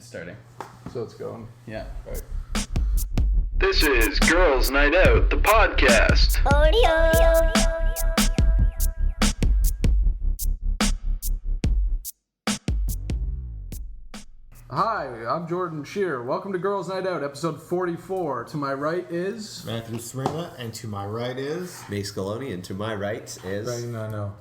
It's starting. So it's going. Yeah. Right. This is Girls Night Out, the podcast. Hi, I'm Jordan Shear. Welcome to Girls Night Out, episode 44. To my right is... Mathew Surina, and to my right is... Mace Scaloni, and to my right is... Right, no.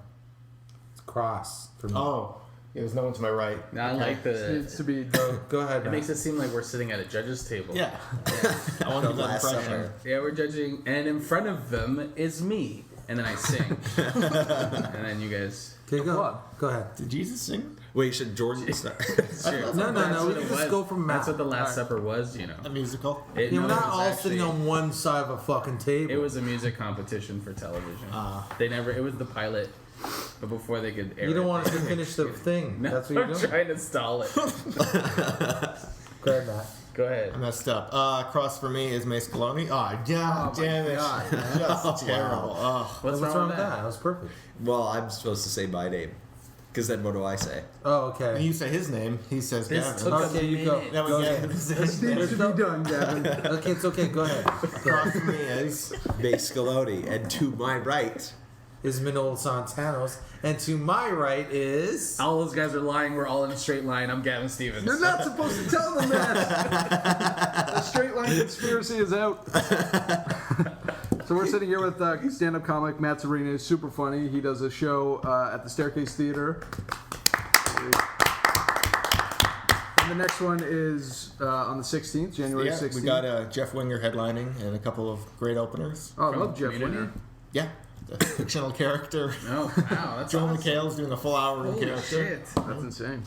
It's cross for me. Oh, yeah, there's no one to my right. I like It the... needs to be... Go ahead, It Matt. makes it seem like we're sitting at a judge's table. Yeah. I want to The give that Last impression. Supper. Yeah, we're judging, and in front of them is me. And then I sing. And then you guys... Okay, go. What? Go ahead. Did Jesus sing? Wait, should Jordan start? Sure. No, That's we what can it just was. go from That's Matt. what the Last Supper was, you know. A musical? It, Yeah, no, we're it not was all actually- sitting on one side of a fucking table. It was a music competition for television. They never... It was the pilot. But before they could air You don't it, want us to finish the thing. No, That's what you're I'm doing. trying to stall it. Go ahead, Matt. Go ahead. I messed up. Across from me is Mace Scaloni. Oh, God damn it. God, Just terrible. Oh. What's wrong with that? That was perfect. Well, I'm supposed to say my name. Because then what do I say? Oh, When okay. you say his name, he says This Gavin. took Okay, you go. minute. Now Go we ahead. get This needs to be done, Gavin. Okay, it's okay. Go ahead. Across from me is... Mace Scaloni, and to my right... Is Manolo Santanos, and to my right is... All those guys are lying. We're all in a straight line. I'm Gavin Stevens. You're not supposed to tell them that. The straight line conspiracy is out. So we're sitting here with stand-up comic Mathew Surina. He's super funny. He does a show at the Staircase Theater. And the next one is on the 16th, January 16th. we got Jeff Winger headlining and a couple of great openers. Oh, I From love Jeff Community? Winger. Yeah. The fictional character. Oh, wow. That's Joel awesome. McHale's doing a full hour Holy character. shit. That's insane.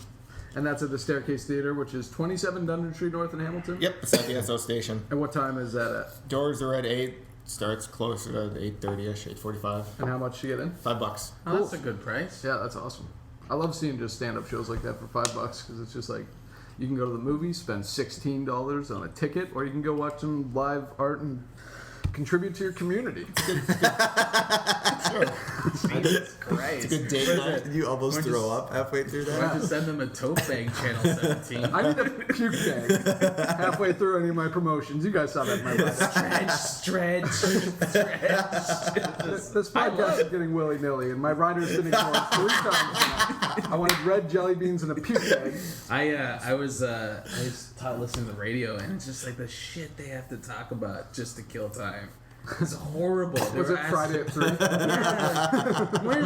And that's at the Staircase Theater, which is 27 Dungeon Street North in Hamilton. Yep, it's at the SO station. And what time is that at? Doors are at 8. Starts closer to 8:30ish, 8:45. And how much do you get in? $5. Oh, that's a good price. Yeah, that's awesome. I love seeing just stand-up shows like that for $5 because it's just like you can go to the movies, spend $16 on a ticket, or you can go watch some live art and contribute to your community. Jesus Christ. It's a good date night. Did you almost We're throw just- up halfway through Why that? don't you send them a tote bag, Channel 17? I need a puke bag halfway through any of my promotions. You guys saw that in my rider. Stretch. This podcast is getting willy-nilly, and my rider's been ignored 3 times now. I wanted red jelly beans and a puke bag. I was taught listening to the radio, and it's just like the shit they have to talk about just to kill time. It's horrible. They Was were it Friday at 3? When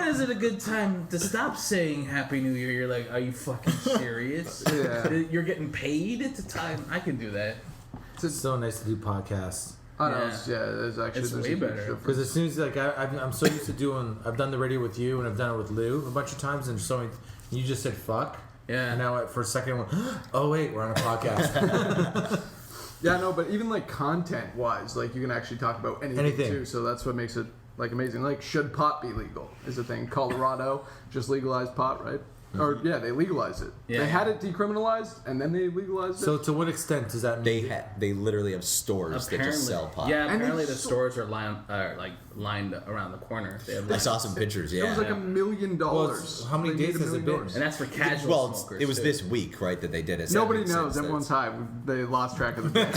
is it a good time to stop saying Happy New Year? You're like, are you fucking serious? Yeah. You're getting paid at the time. I can do that. It's so nice to do podcasts. I know, Yeah. there's actually It's there's way a huge better. difference. Because as soon as I'm so used to doing, I've done the radio with you and I've done it with Lou a bunch of times, and so you just said fuck. Yeah. And now for a second I went, oh wait, we're on a podcast. Yeah, no, but even like content-wise, like you can actually talk about anything too. So that's what makes it like amazing. Like, should pot be legal? Is a thing. Colorado just legalized pot, right? Or yeah, they legalized it. Yeah. They had it decriminalized and then they legalized it. So to what extent does that mean? They literally have stores that just sell pot. Yeah, And apparently they the stores are lined around the corner. They have I saw some pictures, it was yeah. like $1 million. How many They days made has $1 it million. been? and that's for casual Well, smokers. it was too. this week, right, that they did it. Nobody That makes knows. sense. Everyone's high. They lost track of the day.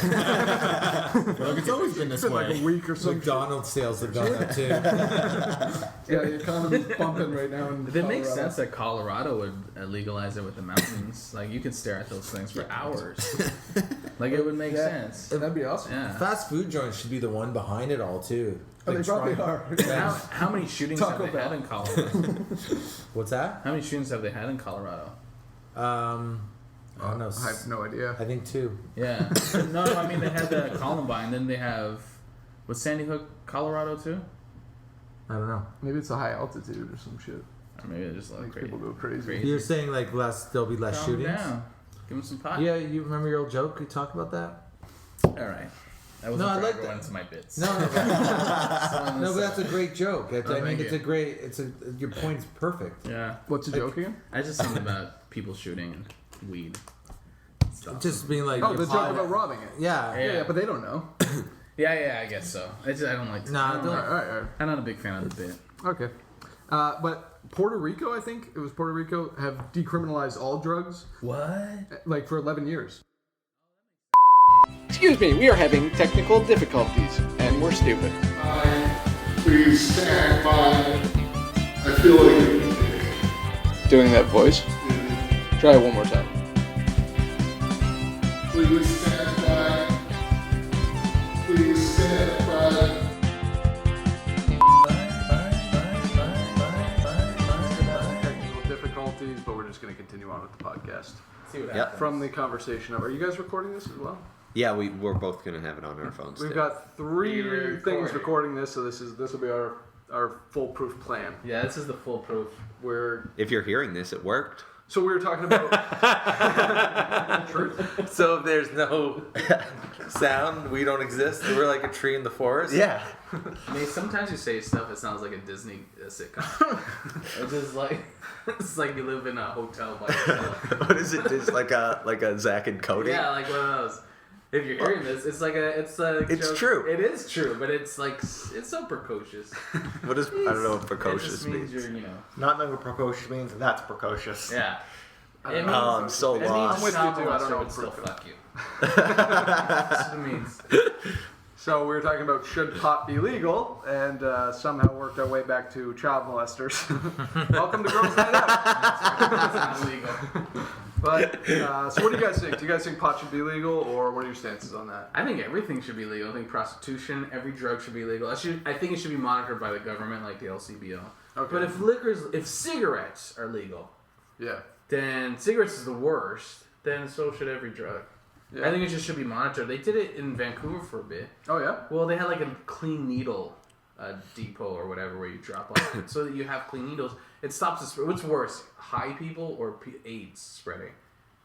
Like, it's always been this It's been like way. a week or something. McDonald's sales have gone up too. Yeah, the economy's bumping right now. In If it makes Colorado. sense that Colorado would legalize it with the mountains. Like, you could stare at those things for hours. Like, it would make Yeah. sense. That'd be awesome. Yeah. Fast food joints should be the one behind it all too. Oh, they Like probably trying- are. How many shootings Taco have they had Bell. in Colorado? What's that? How many shootings have they had in Colorado? Oh no, I have no idea. I think 2. Yeah. No, I mean, they had the Columbine. Then they have... Was Sandy Hook Colorado, too? I don't know. Maybe it's a high altitude or some shit. Or maybe they're just like Like crazy. people go crazy. You're saying like there'll be less Calm shootings. down. Give them some pot. Yeah, you remember your old joke? You talk about that? All right. That wasn't No, I for like everyone. that. It's my bits. No, no, Someone no, was- but that's a great joke. I thank mean, it's you. a great. Your point's perfect. Yeah. What's the joke again? I just something about people shooting and weed. Stuff. Just being like. Oh, you the apply joke about that- robbing it. Yeah. Yeah, but they don't know. Yeah, I guess so. I don't like. Nah, I don't don't- like- All right. I'm not a big fan of the bit. Okay. But Puerto Rico, I think it was Puerto Rico, have decriminalized all drugs. What? Like for 11 years. Excuse me, we are having technical difficulties, and we're stupid. Please stand by. I feel like Doing that voice? Try it one more time. please stand by. Please stand by. Technical difficulties, but we're just going to continue on with the podcast. See what Yep. happens. From the conversation of, are you guys recording this as well? Yeah, we're both gonna have it on our phones. We've too. got 3 We're things recording this, so this will be our foolproof plan. Yeah, this is the foolproof. If you're hearing this, it worked. So we were talking about truth. So if there's no sound, we don't exist. We're like a tree in the forest. Yeah. I mean, sometimes you say stuff that sounds like a Disney sitcom. It's just like it's like you live in a hotel by yourself. What is it? Just like a Zack and Cody? Yeah, like one of those. If you're hearing this, it's like a It's joke. true. It is true, but it's like it's so precocious. What is? I don't know what It precocious just means means. you're, Not knowing what precocious means, that's precocious. yeah. It means, I'm so it means lost. I'm with you, child too. I don't molester know would what still precocious- fuck you. That's what it means. So we were talking about should pot be legal, and somehow worked our way back to child molesters. Welcome to Girls Night Out. That's not illegal. But so what do you guys think? Do you guys think pot should be legal, or what are your stances on that? I think everything should be legal. I think prostitution, every drug should be legal. I think it should be monitored by the government, like the LCBO. Okay. But if cigarettes are legal, Yeah. then cigarettes is the worst. Then so should every drug. Yeah. I think it just should be monitored. They did it in Vancouver for a bit. Oh yeah. Well, they had like a clean needle depot or whatever where you drop off it, so that you have clean needles. It stops the spread. What's worse, high people or AIDS spreading?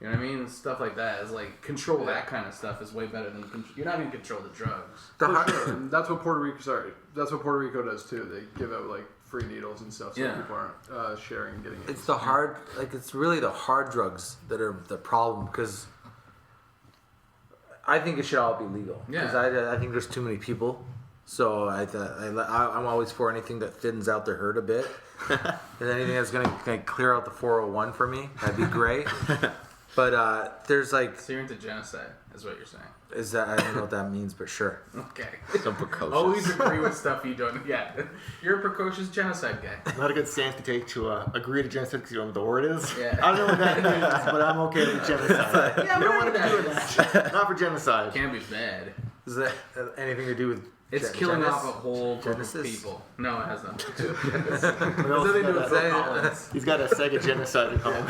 You know what I mean? Stuff like that is like control. That kind of stuff is way better than you're not going to control the drugs. For sure. And that's what Puerto Rico. That's what Puerto Rico does too. They give out like free needles and stuff, so Yeah. people aren't sharing and getting it. It's the hard, like it's really the hard drugs that are the problem because I think it should all be legal. Yeah. Because I think there's too many people, so I'm always for anything that thins out the herd a bit. And anything that's gonna clear out the 401 for me, that'd be great. But there's like, So you're into genocide, is what you're saying. is that I don't know what that means, but sure. Okay. So precocious. Always agree with stuff you don't. Yeah, you're a precocious genocide guy. Not a good stance to take to agree to genocide because you don't know what the word is. Yeah. I don't know what that means, but I'm okay with genocide. Yeah, You don't want to that do that. Not for genocide. can't be bad. Is that anything to do with? It's Gen- killing Genesis? off a whole group Genesis? of people. No, it has nothing to do with Genesis. What else It's nothing to do is with that? Phil Collins. He's got a Sega genocide at home.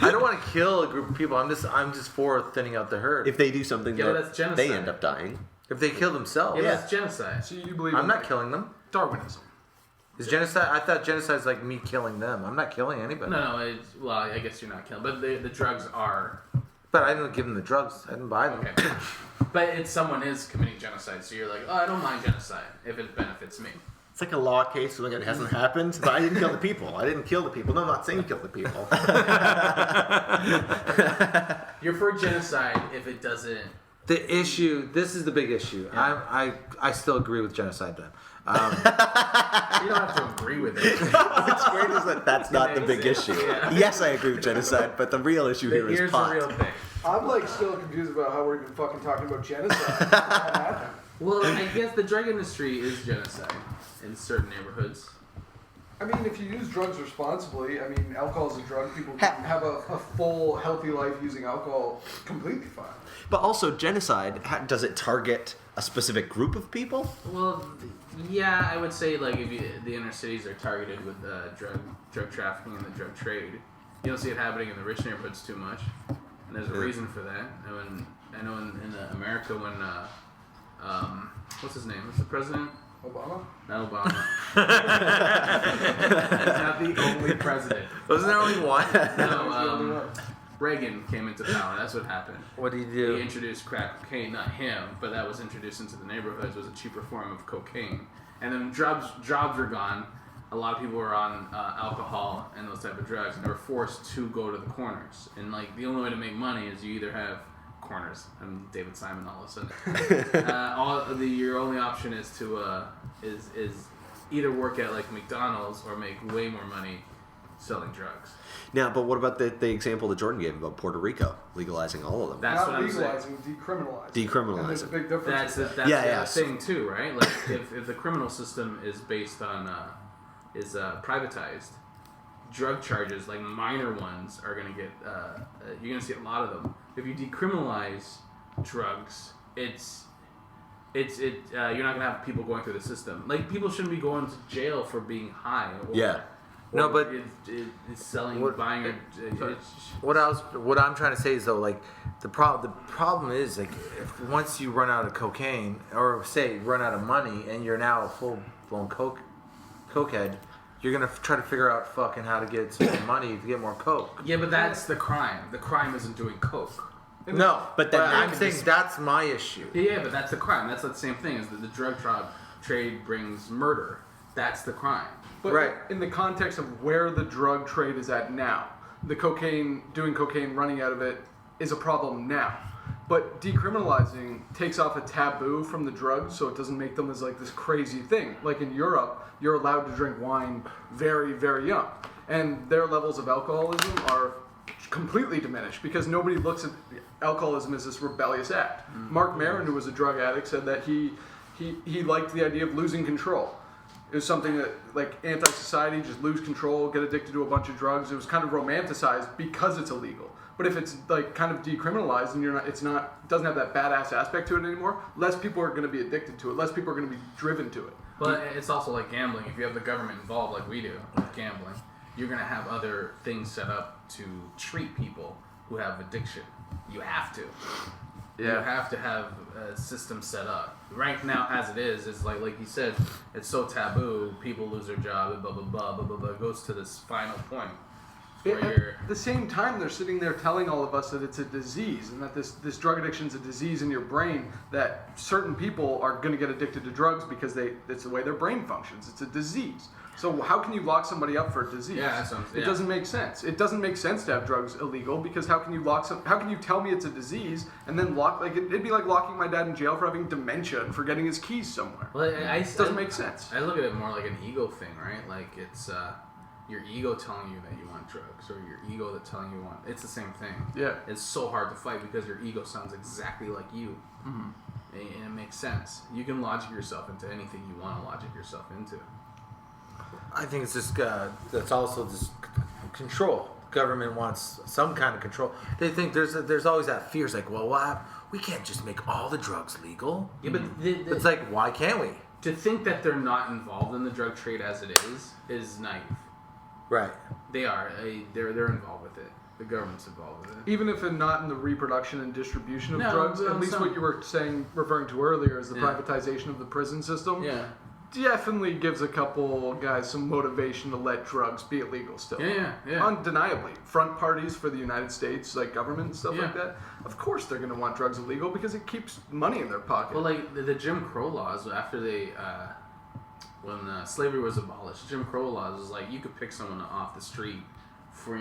I don't want to kill a group of people. I'm just for thinning out the herd. If they do something Yeah, that that's genocide. they end up dying. If they kill themselves, Yeah, that's genocide. So you believe I'm in not killing them. Darwinism? Is genocide? I thought genocide is like me killing them. I'm not killing anybody. No, well, I guess you're not killing, but the drugs are. But I didn't give them the drugs. I didn't buy them. Okay. But someone is committing genocide, so you're like, oh, I don't mind genocide if it benefits me. It's like a law case, so like it hasn't happened, but I didn't kill the people. I didn't kill the people. No, I'm not saying kill the people. You're for genocide if it doesn't. The issue. This is the big issue. Yeah. I still agree with genocide then. You don't have to agree with it. What's great is that that's not the big Exist. issue. Yeah. Yes, I agree with genocide, but the real issue here is Here's pot. the real thing. I'm like still confused about how we're even fucking talking about genocide. Well, I guess the drug industry is genocide in certain neighborhoods. I mean, if you use drugs responsibly, I mean, alcohol is a drug. People can have a full, healthy life using alcohol completely fine. But also, genocide, does it target a specific group of people? Well, yeah, I would say like if the inner cities are targeted with drug trafficking and the drug trade, you don't see it happening in the rich neighborhoods too much, and there's a reason for that. I know in America when what's his name? What's the president? Obama? Not Obama. He's not the only president. Wasn't there only one? No, Reagan came into power. That's what happened. What did he He do? introduced crack cocaine, not him, but that was introduced into the neighborhoods. Was a cheaper form of cocaine, and then jobs were gone. A lot of people were on alcohol and those type of drugs, and they were forced to go to the corners. And like the only way to make money is you either have corners. I'm David Simon all of a sudden. Your only option is to is either work at like McDonald's or make way more money selling drugs. Now, but what about the example that Jordan gave about Puerto Rico legalizing all of them? That's Not what I'm saying. legalizing, decriminalizing. Decriminalizing. And there's a big difference. That's between- the thing too, right? Like if the criminal system is based on privatized, drug charges, like minor ones, are gonna get you're gonna see a lot of them. If you decriminalize drugs, you're not gonna have people going through the system. Like people shouldn't be going to jail for being high. Or, No, or but it's selling, buying, or what I'm trying to say is though, like the problem is like if once you run out of cocaine or say run out of money and you're now a full blown cokehead, you're gonna try to figure out fucking how to get some money to get more coke. Yeah, but that's the crime. The crime isn't doing coke. No, but then I'm saying that's my issue. Yeah, but that's the crime. That's the same thing as the drug trade brings murder. That's the crime. But Right. in the context of where the drug trade is at now, doing cocaine, running out of it is a problem now. But decriminalizing takes off a taboo from the drugs, so it doesn't make them as like this crazy thing. Like in Europe, you're allowed to drink wine very, very young, and their levels of alcoholism are completely diminished because nobody looks at alcoholism as this rebellious act. Mark Maron, who was a drug addict, said that he liked the idea of losing control. It was something that, like, anti-society, just lose control, get addicted to a bunch of drugs. It was kind of romanticized because it's illegal. But if it's, like, kind of decriminalized and doesn't have that badass aspect to it anymore, less people are going to be addicted to it. Less people are going to be driven to it. But it's also like gambling. If you have the government involved, like we do with gambling, you're going to have other things set up to treat people who have addiction. You have to. You have to have a system set up. Right now, as it is like you said, it's so taboo. People lose their job. Blah blah blah blah blah blah. It goes to this final point where you're. At the same time, they're sitting there telling all of us that it's a disease and that this drug addiction is a disease in your brain. That certain people are going to get addicted to drugs because it's the way their brain functions. It's a disease. So how can you lock somebody up for a disease? Yeah, that's what I'm saying. It doesn't make sense. It doesn't make sense to have drugs illegal because how can you tell me it's a disease and then it'd be like locking my dad in jail for having dementia and forgetting his keys somewhere. Well, It doesn't make sense. I look at it more like an ego thing, right? Like it's your ego telling you that you want drugs, or your ego that telling you want. It's the same thing. Yeah. It's so hard to fight because your ego sounds exactly like you, and it makes sense. You can logic yourself into anything you want to logic yourself into. I think it's just that's also just control. Government wants some kind of control. They think there's always that fear. It's like, well, we can't just make all the drugs legal. Yeah, but It's like, why can't we? to think that they're not involved in the drug trade as it is naive. Right. They are. They're involved with it. The government's involved with it. Even if not in the reproduction and distribution of drugs, no, at least what you were referring to earlier is the privatization of the prison system. Yeah. Definitely gives a couple guys some motivation to let drugs be illegal still. Yeah. Undeniably. Front parties for the United States, like government and stuff Yeah. like that, of course they're going to want drugs illegal because it keeps money in their pocket. Well, like the Jim Crow laws after they, when slavery was abolished, Jim Crow laws was like you could pick someone off the street for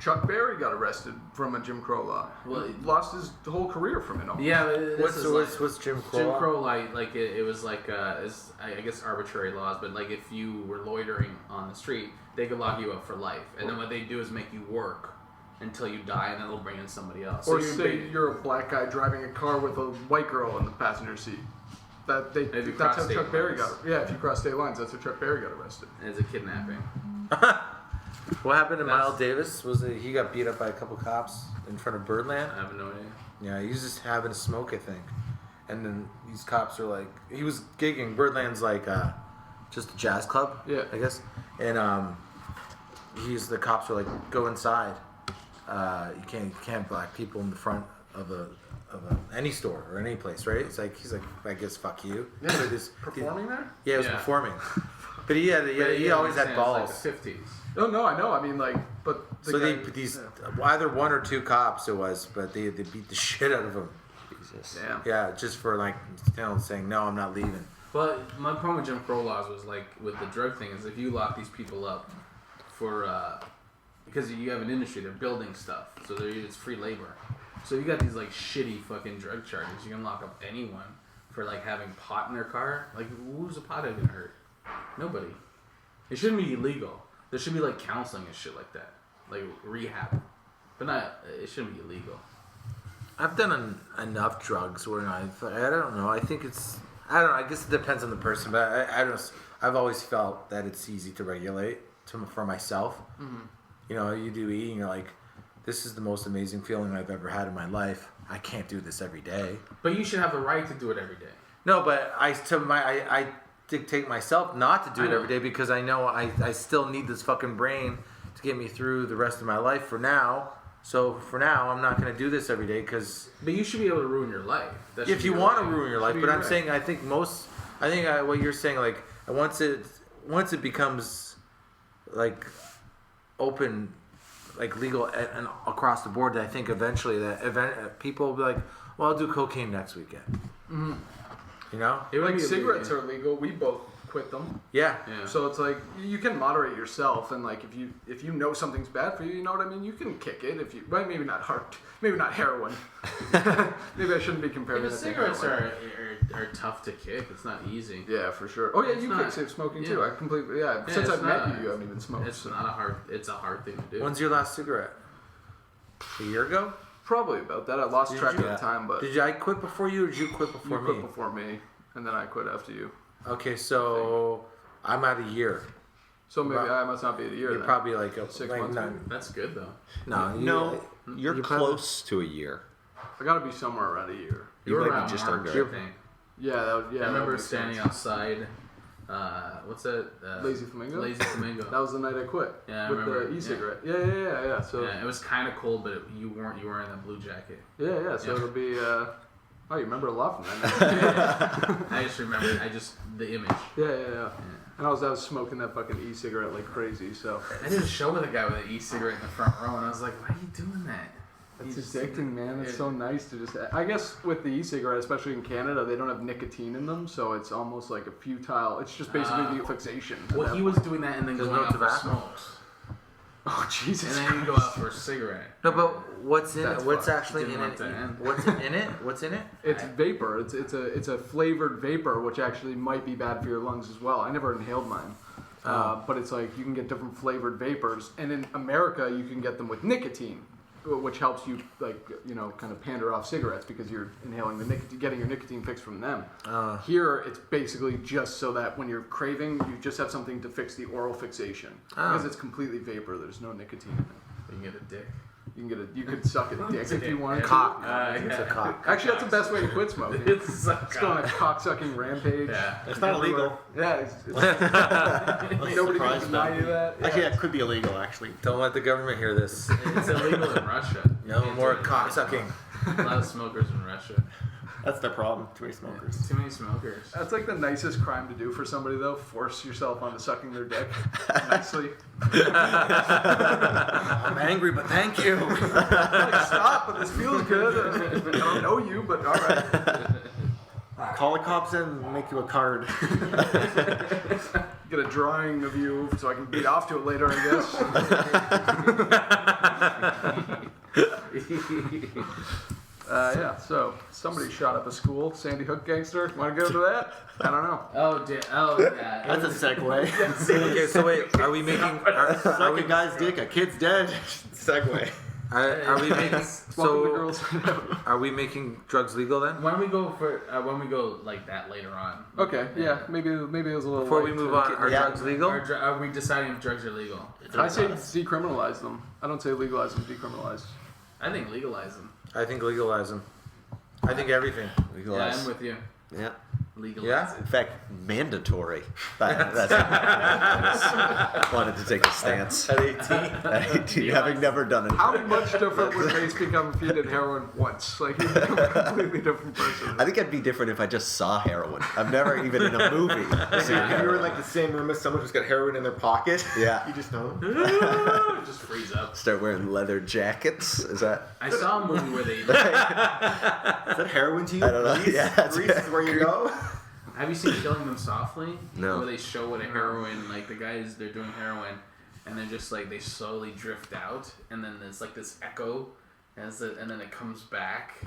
Chuck Berry got arrested from a Jim Crow law. Well, He lost his whole career from it. Almost. Yeah, but What's Jim Crow? Jim Crow like it was like I guess arbitrary laws, but like if you were loitering on the street, they could lock you up for life, and then what they do is make you work until you die, and then they'll bring in somebody else. Or So say you're a black guy driving a car with a white girl in the passenger seat. If you That's cross how state Chuck Berry lines. got. Yeah, if you cross state lines, that's how Chuck Berry got arrested. It's a kidnapping. What happened to That's- Miles Davis? He got beat up by a couple cops in front of Birdland? I have no idea. Yeah, he was just having a smoke, I think. And then these cops are like, he was gigging. Birdland's like just a jazz club, Yeah. I guess. And the cops are like, go inside. You can't black people in the front of any store or any place, right? It's like he's like, I guess fuck you. Yeah, So this- performing there? Yeah, he was Yeah. performing. But he always had balls. It's like the 50s. Oh no, I know. I mean, like, but the So guy, these either one or two cops it was, but they beat the shit out of him. Jesus. Damn. Yeah, just for like saying no, I'm not leaving. But my point with Jim Crow laws was like with the drug thing is if you lock these people up for because you have an industry, they're building stuff, so it's free labor. So you got these like shitty fucking drug charges. You can lock up anyone for like having pot in their car. Like who's a pothead gonna hurt? Nobody. It shouldn't be illegal. There should be like counseling and shit like that, like rehab, but not. It shouldn't be illegal. I've done enough drugs where I don't know. I think it's I don't know. I guess it depends on the person, but I've always felt that it's easy to regulate for myself. Mm-hmm. You know, you do eat and you're like, this is the most amazing feeling I've ever had in my life. I can't do this every day. But you should have the right to do it every day. No, but I dictate myself not to do it every day because I know I still need this fucking brain to get me through the rest of my life for now. So for now, I'm not going to do this every day because... But you should be able to ruin your life. If you want to ruin your life. But I'm saying I think what you're saying, like, once it becomes, like, open, like, legal and across the board, I think eventually people will be like, well, I'll do cocaine next weekend. Mm-hmm. You know? Like cigarettes are legal. We both quit them. Yeah. So it's like you can moderate yourself, and like if you know something's bad for you, you know what I mean. You can kick it if you. Well, maybe not heroin. Maybe I shouldn't be comparing. Yeah, but cigarettes are tough to kick. It's not easy. Yeah, for sure. Oh yeah, you kick safe smoking too. I completely Since I've met you, you haven't even smoked. It's not a hard. It's a hard thing to do. When's your last cigarette? A year ago? Probably about that. I lost track of the time, but did I quit before you, or did you quit before me? You quit before me, and then I quit after you. Okay, so I'm at a year. So maybe I must not be at a year. You're then. probably like 6 months. That's good though. No, you're close to a year. I gotta be somewhere around a year. You might around be just March, under. I think. Yeah, I remember standing outside. What's that? Lazy Flamingo. Lazy Flamingo. That was the night I quit. Yeah, I with remember. the e-cigarette. Yeah. So yeah, it was kind of cold, but you weren't in that blue jacket. Yeah. So it'll be. Oh, you remember a lot from that. I just remember. The image. Yeah. And I was smoking that fucking e-cigarette like crazy. So I did a show with a guy with an e-cigarette in the front row, and I was like, "Why are you doing that?" it's addicting, man. It's so nice to just. I guess with the e-cigarette, especially in Canada, they don't have nicotine in them, so it's almost like a futile. It's just basically the fixation. Well, he was doing that and then going out for smokes. Oh Jesus! And then you go out for a cigarette. No, but what's in it? What's fucked. actually in Didn't want to it? end. What's in it? What's in it? It's vapor. It's a flavored vapor, which actually might be bad for your lungs as well. I never inhaled mine, but it's like you can get different flavored vapors, and in America you can get them with nicotine, which helps you kind of pander off cigarettes because you're inhaling the nicotine, getting your nicotine fix from them. Here it's basically just so that when you're craving, you just have something to fix the oral fixation because it's completely vapor. There's no nicotine in it. You can get a dick. You could suck a dick if you want. Cock. It's a cock. Actually, that's the best way to quit smoking. It's going on a cock-sucking rampage. Yeah. It's not illegal. Yeah. Nobody can deny you that. Yeah. Actually, that could be illegal, actually. Don't let the government hear this. It's illegal in Russia. No more cock sucking. A lot of smokers in Russia. That's the problem. Too many smokers. Too many smokers. That's like the nicest crime to do for somebody, though. Force yourself onto sucking their dick. Nicely. I'm angry, but thank you. Like, stop, but this feels good. I don't know you, but all right. Call the cops and make you a card. Get a drawing of you so I can beat off to it later, I guess. Yeah, so somebody shot up a school. Sandy Hook gangster. Want to go to that? I don't know. Oh yeah. That's a segue. Okay, so wait, are we making? Are Suck a guy's dick, a kid's dead. Segue. are we making? Welcome to So Girls. are we making drugs legal then? When we go like that later on. Okay, yeah, maybe it was a little. Before we late move to- on, are drugs legal? Are we deciding if drugs are legal? I say decriminalize them. I don't say legalize them. Decriminalize. I think legalize them. I think legalize them. I think everything. Yeah, Legalize. I'm with you. Yeah. Legalize Yeah? it. In fact, mandatory. That's I wanted to take a stance. At 18. At 18, having never done it. How much different would Mace become if he did heroin once? Like he'd become a completely different person. I think I'd be different if I just saw heroin. I've never even in a movie seen If you were in heroin. like the same room as someone who's got heroin in their pocket, Yeah. you just know. Just freeze up. Start wearing leather jackets. Is that? I saw a movie where they. Is that heroin to you? I don't know. Greece? Yeah, that's Greece is where you go. Have you seen Killing Them Softly? No. Where they show what a heroin, like the guys, they're doing heroin, and they're just like, they slowly drift out, and then there's like this echo, and then it comes back,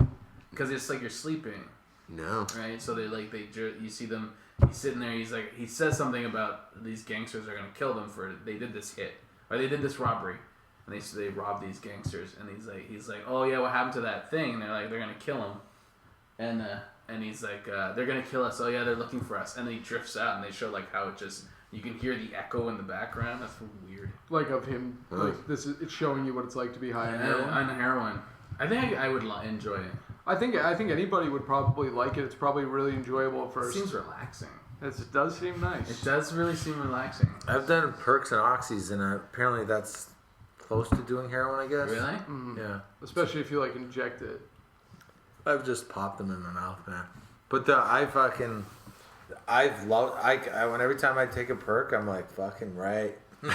because it's like you're sleeping, No. right? So you see them he's sitting there. He's like, he says something about these gangsters are gonna kill them for they did this hit or they did this robbery, and they robbed these gangsters. And he's like, oh yeah, what happened to that thing? And they're like, they're gonna kill him, and he's like, they're gonna kill us. Oh yeah, they're looking for us. And then he drifts out, and they show like how it just you can hear the echo in the background. That's weird. Like of him, like this is it's showing you what it's like to be high on heroin. On heroin. I think I would enjoy it. I think anybody would probably like it. It's probably really enjoyable at It first. seems relaxing. It does seem nice. It does really seem relaxing. I've done perks and oxys, and apparently that's close to doing heroin, I guess. Really? Yeah. Especially if you like inject it. I've just popped them in my mouth, man. But I've loved. When every time I take a perk, I'm like fucking right. Do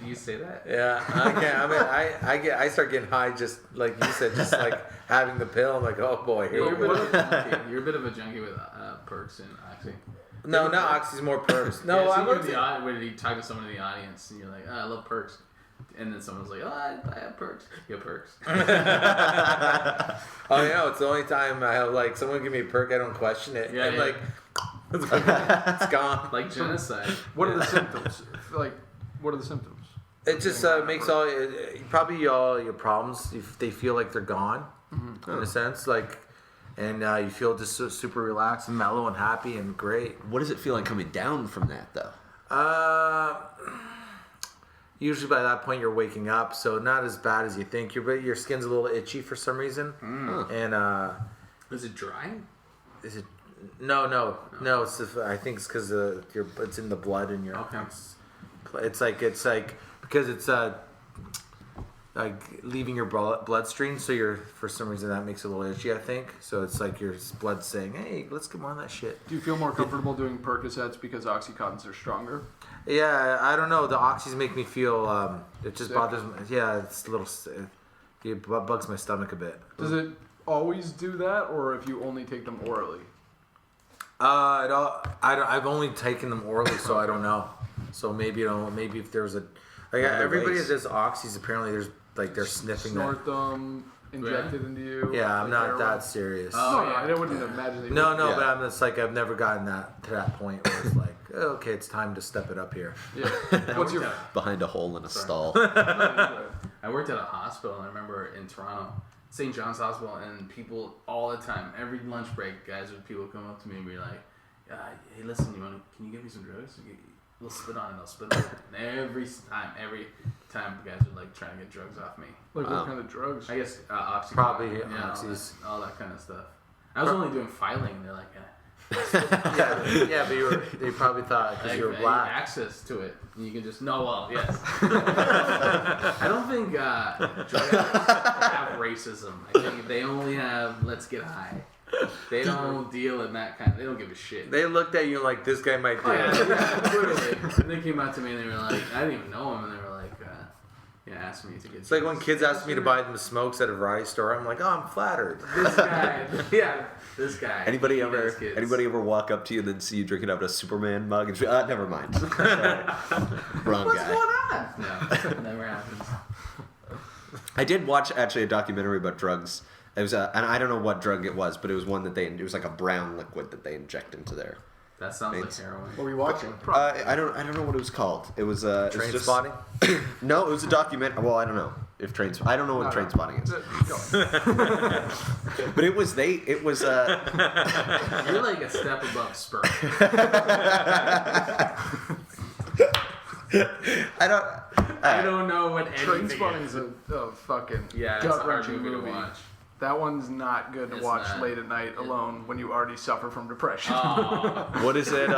you say that? Yeah, I can't. I mean, I start getting high just like you said, just like having the pill. I'm like, oh boy, here You're we go. a bit of a junkie with perks and oxy. No, not oxy's more perks. No, yeah, I'm so when you talk to someone in the audience and you're like, oh, I love perks, and then someone's like, oh, I have perks. You have perks. Oh yeah, it's the only time I have like someone give me a perk, I don't question it. Yeah, I'm yeah. like, it's gone. Like genocide. What are the symptoms? Like, what are the symptoms? It just makes probably all your problems. They feel like they're gone, in a sense, like, and you feel just so super relaxed and mellow and happy and great. What does it feel like coming down from that, though? Usually by that point you're waking up, so not as bad as you think. Your skin's a little itchy for some reason, and Is it dry? is it? No. It's just, I think it's because it's in the blood in your. Okay. It's like because it's like leaving your bloodstream, so for some reason that makes it a little itchy. I think so. It's like your blood's saying, "Hey, let's get more on that shit." Do you feel more comfortable doing Percocets because Oxycontins are stronger? Yeah, I don't know. The oxys make me feel. It just Sick? bothers me. Yeah, it's a little. It bugs my stomach a bit. Does it always do that, or if you only take them orally? I've only taken them orally, so I don't know. So maybe maybe if there's a everybody that does oxys, apparently they're sniffing that. Snort them, inject it into you. Yeah, I'm like not heroin? that serious. No, I wouldn't imagine. They No, would. but I'm just like I've never gotten to that point where it's like, oh, okay, it's time to step it up here. Yeah. What's your? Behind a hole in a stall. I worked at a hospital, and I remember in Toronto, St. John's Hospital, and people all the time, every lunch break, people come up to me and be like, "Hey, listen, can you give me some drugs? We'll spit on it. I'll spit on it." And every time, guys are like trying to get drugs off me. Like what kind of drugs? I guess Oxycontin, Probably yeah, oxys. all that kind of stuff. I was only doing filing, and they're like, yeah, but they probably thought because you were I black. need access to it. You can just yes. I don't think drug addicts have racism. I think they only have let's get high. They don't deal in that kind. They don't give a shit. They looked at you like this guy might do it. Yeah, literally. And they came out to me and they were like, I didn't even know him, and they were like, asked me to get. It's like when kids ask me to buy them smokes at a variety store. I'm like, oh, I'm flattered. This guy. Anybody he ever does kids. walk up to you and then see you drinking out of a Superman mug and never mind. Wrong What's guy. going on? No, never happens. I did watch actually a documentary about drugs. It was and I don't know what drug it was, but it was one that it was like a brown liquid that they inject into there. That sounds like heroin. What were you watching? I don't know what it was called. It was Train spotting? No, it was a documentary. Well, I don't know if I don't know what train spotting is. But it was You're like a step above sperm. I don't know what anything Train is. Spotting's a fucking Yeah, it's a hard gut-wrenching movie to movie. watch. That one's not good to It's watch not. late at night alone when you already suffer from depression. What is it?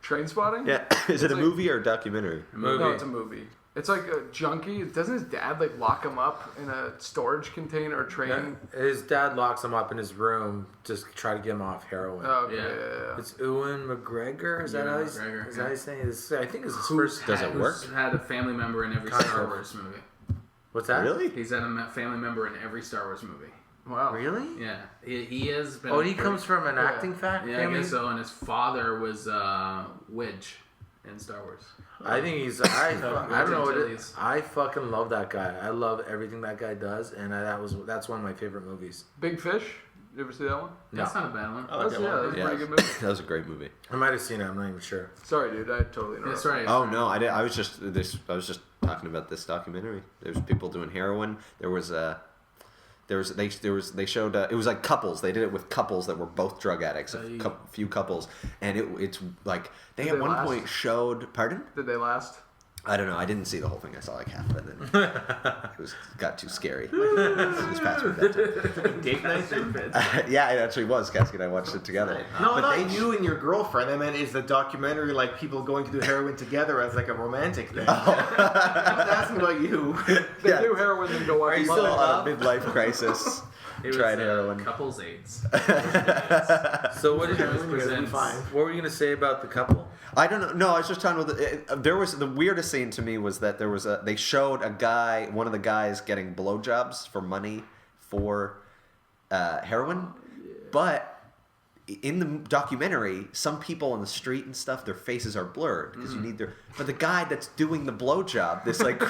Train Spotting? Yeah, is it a like- movie or a documentary? No, it's a movie. It's like a junkie. Doesn't his dad like lock him up in a storage container or train? His dad locks him up in his room just to try to get him off heroin. Okay, Yeah. yeah. It's Ewan McGregor. Is that Ewan how he's? McGregor, Is that his name? I think it's his Who's first. Does it work? Who's had a family member in every Kind Star of. Wars movie. What's that? Really? He's had a family member in every Star Wars movie. Wow. Really? Yeah, he has been. Oh, he comes from an Yeah. acting family. Yeah, I guess so. And his father was Wedge in Star Wars. I think he's. I don't know what it Antilles. is. I fucking love that guy. I love everything that guy does, and that's one of my favorite movies. Big Fish? You ever see that one? That's not a bad one. I like that Yeah, that one. was a Yeah, pretty good movie. that was a great movie. I might have seen it. I'm not even sure. Sorry, dude. I totally interrupted. That's right. Oh no, I was just talking about this documentary. There's people doing heroin. They showed it was like couples. They did it with couples that were both drug addicts, few couples, and it's like they Did at they one last? point showed. Pardon? Did they last? I don't know. I didn't see the whole thing. I saw like half of it. And it got too scary. It was past my bedtime. Date night? Yeah, it actually was. Cassie and I watched it together. No, But not they- you and your girlfriend. I meant is the documentary like people going to do heroin together as like a romantic thing. I was asking about you. They Yeah. do heroin and go watch you Mother. still On a midlife crisis. It was, Tried heroin. Couples AIDS. So what did Heroin you presents- What were you gonna say about the couple? I don't know. No, I was just talking about there was the weirdest scene to me was that they showed one of the guys getting blowjobs for money for heroin, but in the documentary, some people on the street and stuff, their faces are blurred because you need But the guy that's doing the blowjob, this like.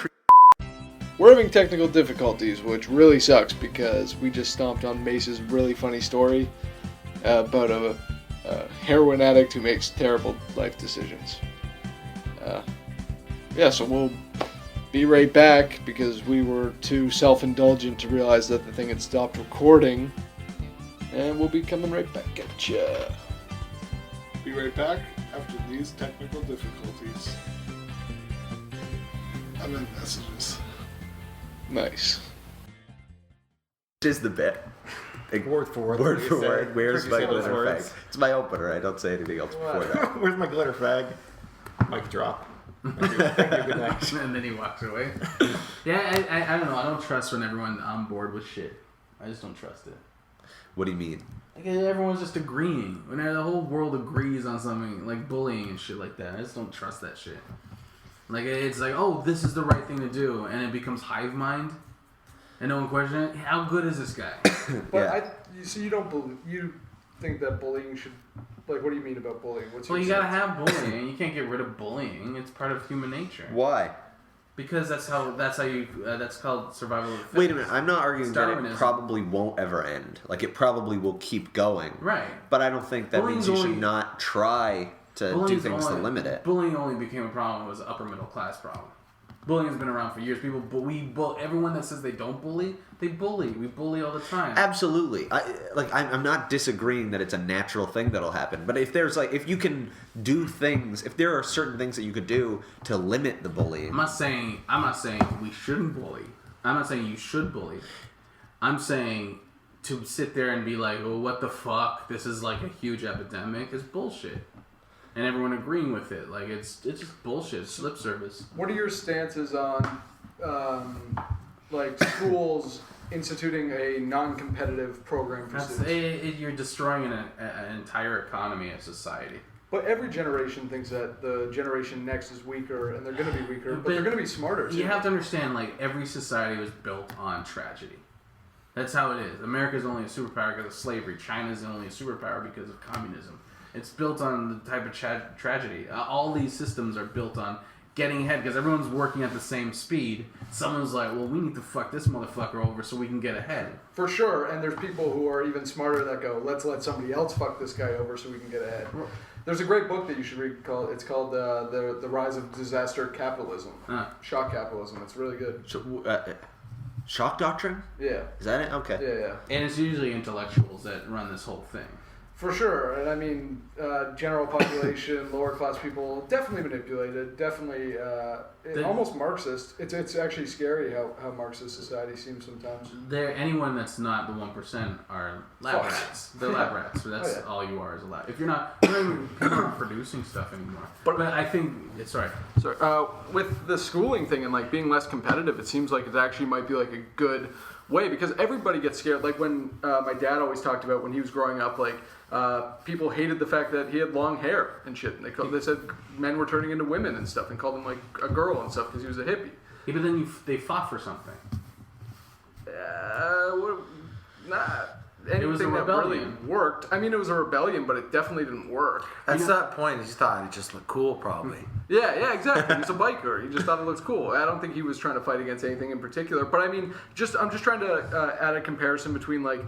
We're having technical difficulties, which really sucks because we just stomped on Mace's really funny story about a heroin addict who makes terrible life decisions. So we'll be right back because we were too self-indulgent to realize that the thing had stopped recording. And we'll be coming right back at ya. Be right back after these technical difficulties. I'm in messages. Nice. Which is the bit. Like, Word for word. Word like for you say. word. Where's Tricky my say those glitter fag? words. It's my opener. I don't say anything else before that. Where's my glitter fag? Mic drop. Thank you. Good night. And then he walks away. Yeah, I don't know. I don't trust when everyone's on board with shit. I just don't trust it. What do you mean? Like everyone's just agreeing. When the whole world agrees on something, like bullying and shit like that, I just don't trust that shit. Like it's like, oh, this is the right thing to do, and it becomes hive mind, and no one questions it. How good is this guy? But you don't believe, you think that bullying should, like, what do you mean about bullying? What's Well, your you gotta sense? have bullying. You can't get rid of bullying. It's part of human nature. Why? Because that's how you. That's called survival of the fittest. Wait a minute. I'm not arguing that it Darwinism. probably won't ever end. Like, it probably will keep going. Right. But I don't think that Bullying's means you should only- not try to do Bullying's things to only- limit it. Bullying only became a problem. It was an upper middle class problem. Bullying has been around for years. Everyone that says they don't bully, they bully. We bully all the time. Absolutely. I'm not disagreeing that it's a natural thing that'll happen. But if you can do things, if there are certain things that you could do to limit the bullying. I'm not saying we shouldn't bully. I'm not saying you should bully. I'm saying to sit there and be like, "Oh, what the fuck? This is like a huge epidemic." Is bullshit. And everyone agreeing with it, like it's just bullshit. It's lip service. What are your stances on, like, schools instituting a non-competitive program for students? You're destroying an entire economy of society. But every generation thinks that the generation next is weaker, and they're going to be weaker, but they're going to be smarter, too. You have to understand, like, every society was built on tragedy. That's how it is. America's only a superpower because of slavery. China's only a superpower because of communism. It's built on the type of tragedy. All these systems are built on getting ahead because everyone's working at the same speed. Someone's like, well, we need to fuck this motherfucker over so we can get ahead. For sure, and there's people who are even smarter that go, let's let somebody else fuck this guy over so we can get ahead. There's a great book that you should read. It's called The Rise of Disaster Capitalism. Shock Capitalism. It's really good. Shock doctrine? Yeah. Is that it? Okay. Yeah. And it's usually intellectuals that run this whole thing. For sure, and I mean, general population, lower class people, definitely manipulated, definitely almost Marxist. It's actually scary how Marxist society seems sometimes. Anyone that's not the 1% are lab Fuck. rats. They're lab rats. So that's Oh, yeah. all you are is a lab. If you're not, people aren't producing stuff anymore. But I think it's right. So with the schooling thing and like being less competitive, it seems like it actually might be like a good way because everybody gets scared. Like when my dad always talked about when he was growing up, like. People hated the fact that he had long hair and shit. And they said men were turning into women and stuff and called him like a girl and stuff because he was a hippie. Yeah, but then they fought for something. Anything that really rebellion. worked. I mean, it was a rebellion, but it definitely didn't work. At that point, he just thought it just looked cool, probably. Yeah, exactly. He's a biker. He just thought it looks cool. I don't think he was trying to fight against anything in particular. But I mean, I'm just trying to add a comparison between like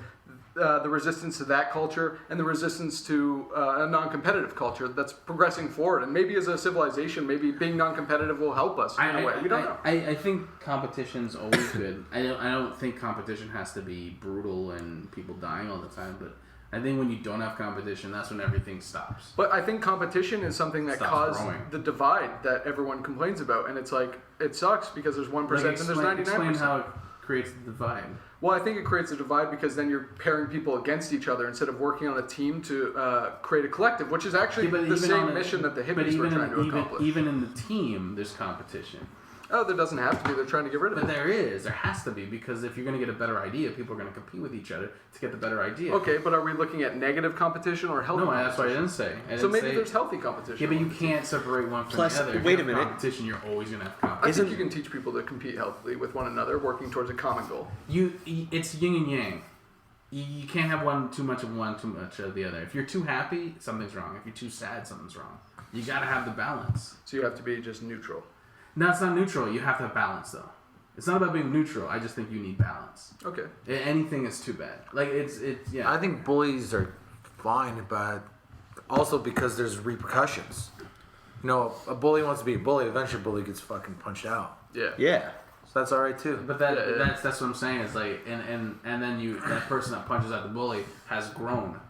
the resistance to that culture and the resistance to a non-competitive culture that's progressing forward. And maybe as a civilization, maybe being non-competitive will help us in a way. We don't know. I think competition's always good. I don't think competition has to be brutal and people dying all the time, but I think when you don't have competition, that's when everything stops. But I think competition is something that Stops caused growing. the divide that everyone complains about. And it's like, it sucks because there's 1% and there's 99%. Explain how it creates the divide. Well, I think it creates a divide because then you're pairing people against each other instead of working on a team to create a collective, which is actually the same mission that the hippies were trying to accomplish. Even in the team, there's competition. Oh, there doesn't have to be. They're trying to get rid of But it. there is. There has to be, because if you're going to get a better idea, people are going to compete with each other to get the better idea. Okay, but are we looking at negative competition or healthy No, competition? that's what I didn't say. I So didn't maybe say- there's healthy competition. Yeah, but you can't separate one from Plus, the other. If wait you a have minute. competition, you're always going to have I competition. think you can teach people to compete healthily with one another, working towards a common goal. It's yin and yang. You can't have too much of one, too much of the other. If you're too happy, something's wrong. If you're too sad, something's wrong. You got to have the balance. So you have to be just neutral. No, it's not neutral. You have to have balance, though. It's not about being neutral. I just think you need balance. Okay. Anything is too bad. Like, yeah. I think bullies are fine, but also because there's repercussions. You know, a bully wants to be a bully. Eventually, a bully gets fucking punched out. Yeah. Yeah. So that's all right too. But that's what I'm saying. Is like, and then that person that punches out the bully has grown.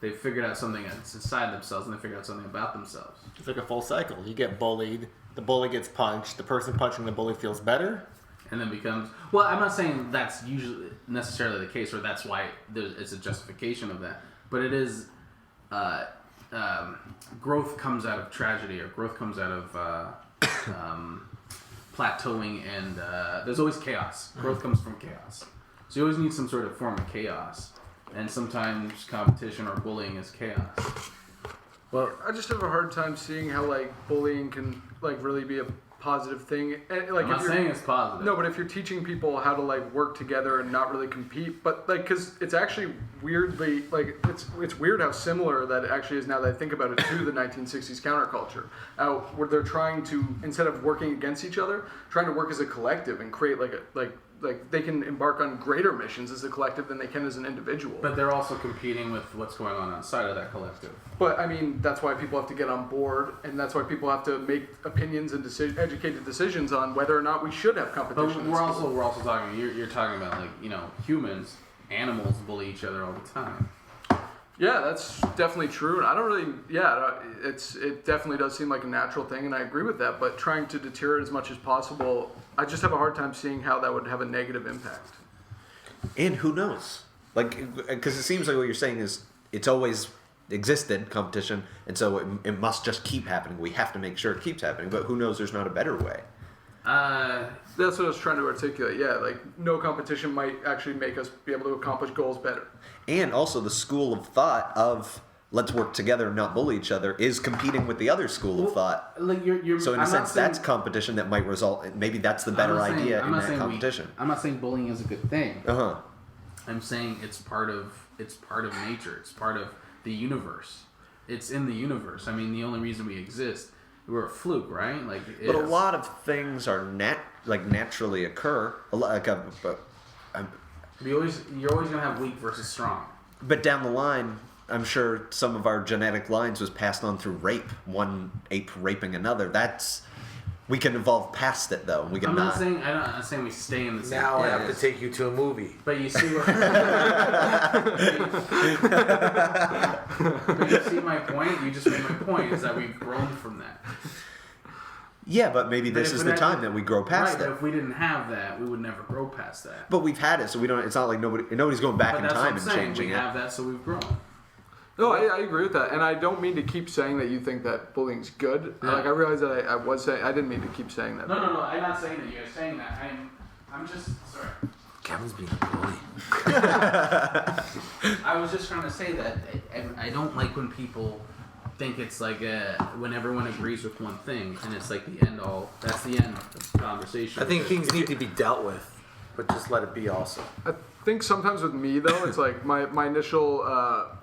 They figured out something that's inside themselves, and they figured out something about themselves. It's like a full cycle. You get bullied, the bully gets punched, the person punching the bully feels better. And then becomes, well, I'm not saying that's usually necessarily the case, or that's why it's a justification of that. But it is, growth comes out of tragedy, or growth comes out of plateauing, and there's always chaos. Growth comes from chaos. So you always need some sort of form of chaos. And sometimes competition or bullying is chaos. Well, I just have a hard time seeing how like bullying can like really be a positive thing. And, like, I'm not saying it's positive. No, but if you're teaching people how to like work together and not really compete, but like, because it's actually weirdly like it's weird how similar that actually is now that I think about it to the 1960s counterculture, where they're trying to, instead of working against each other, trying to work as a collective and create like they can embark on greater missions as a collective than they can as an individual. But they're also competing with what's going on outside of that collective. But I mean, that's why people have to get on board, and that's why people have to make opinions and educated decisions on whether or not we should have competition. But we're also talking. You're talking about, like, you know, humans. Animals bully each other all the time. Yeah, that's definitely true. And I don't really. Yeah, it definitely does seem like a natural thing, and I agree with that. But trying to deter it as much as possible, I just have a hard time seeing how that would have a negative impact. And who knows? Like, because it seems like what you're saying is it's always existed, competition, and so it must just keep happening. We have to make sure it keeps happening. But who knows? There's not a better way. That's what I was trying to articulate. Yeah, like no competition might actually make us be able to accomplish goals better. And also the school of thought of let's work together and not bully each other is competing with the other school of thought. Like you're, So in a I'm not sense, saying- that's competition that might result in, maybe that's the better idea in that competition. I'm not saying bullying is a good thing. Uh-huh. I'm saying it's part of nature. It's part of the universe. It's in the universe. I mean, the only reason we exist, we're a fluke, right? Like, But a lot of things are naturally occur. you're always gonna have weak versus strong. But down the line, I'm sure some of our genetic lines was passed on through rape. One ape raping another. We can evolve past it, though. We can I'm not saying we stay in the same Now I place. have to take you to a movie. But you see what? But you see my point. You just made my point. Is that we've grown from that. Yeah, but maybe But this if is we the time that we grow past Right, it. but if we didn't have that, we would never grow past that. But we've had it, so we don't. It's not like nobody's going back But in that's time what and I'm saying. changing We it. have that, so we've grown. No, I agree with that, and I don't mean to keep saying that you think that bullying's good. Yeah. Like I realize that I was saying I didn't mean to keep saying that. No. I'm not saying that you're saying that. I'm just sorry. Kevin's being a bully. I was just trying to say that I don't like when people think it's like when everyone agrees with one thing and it's like the end all. That's the end of the conversation. I think things need to be dealt with, but just let it be also. I think sometimes with me though, it's like my initial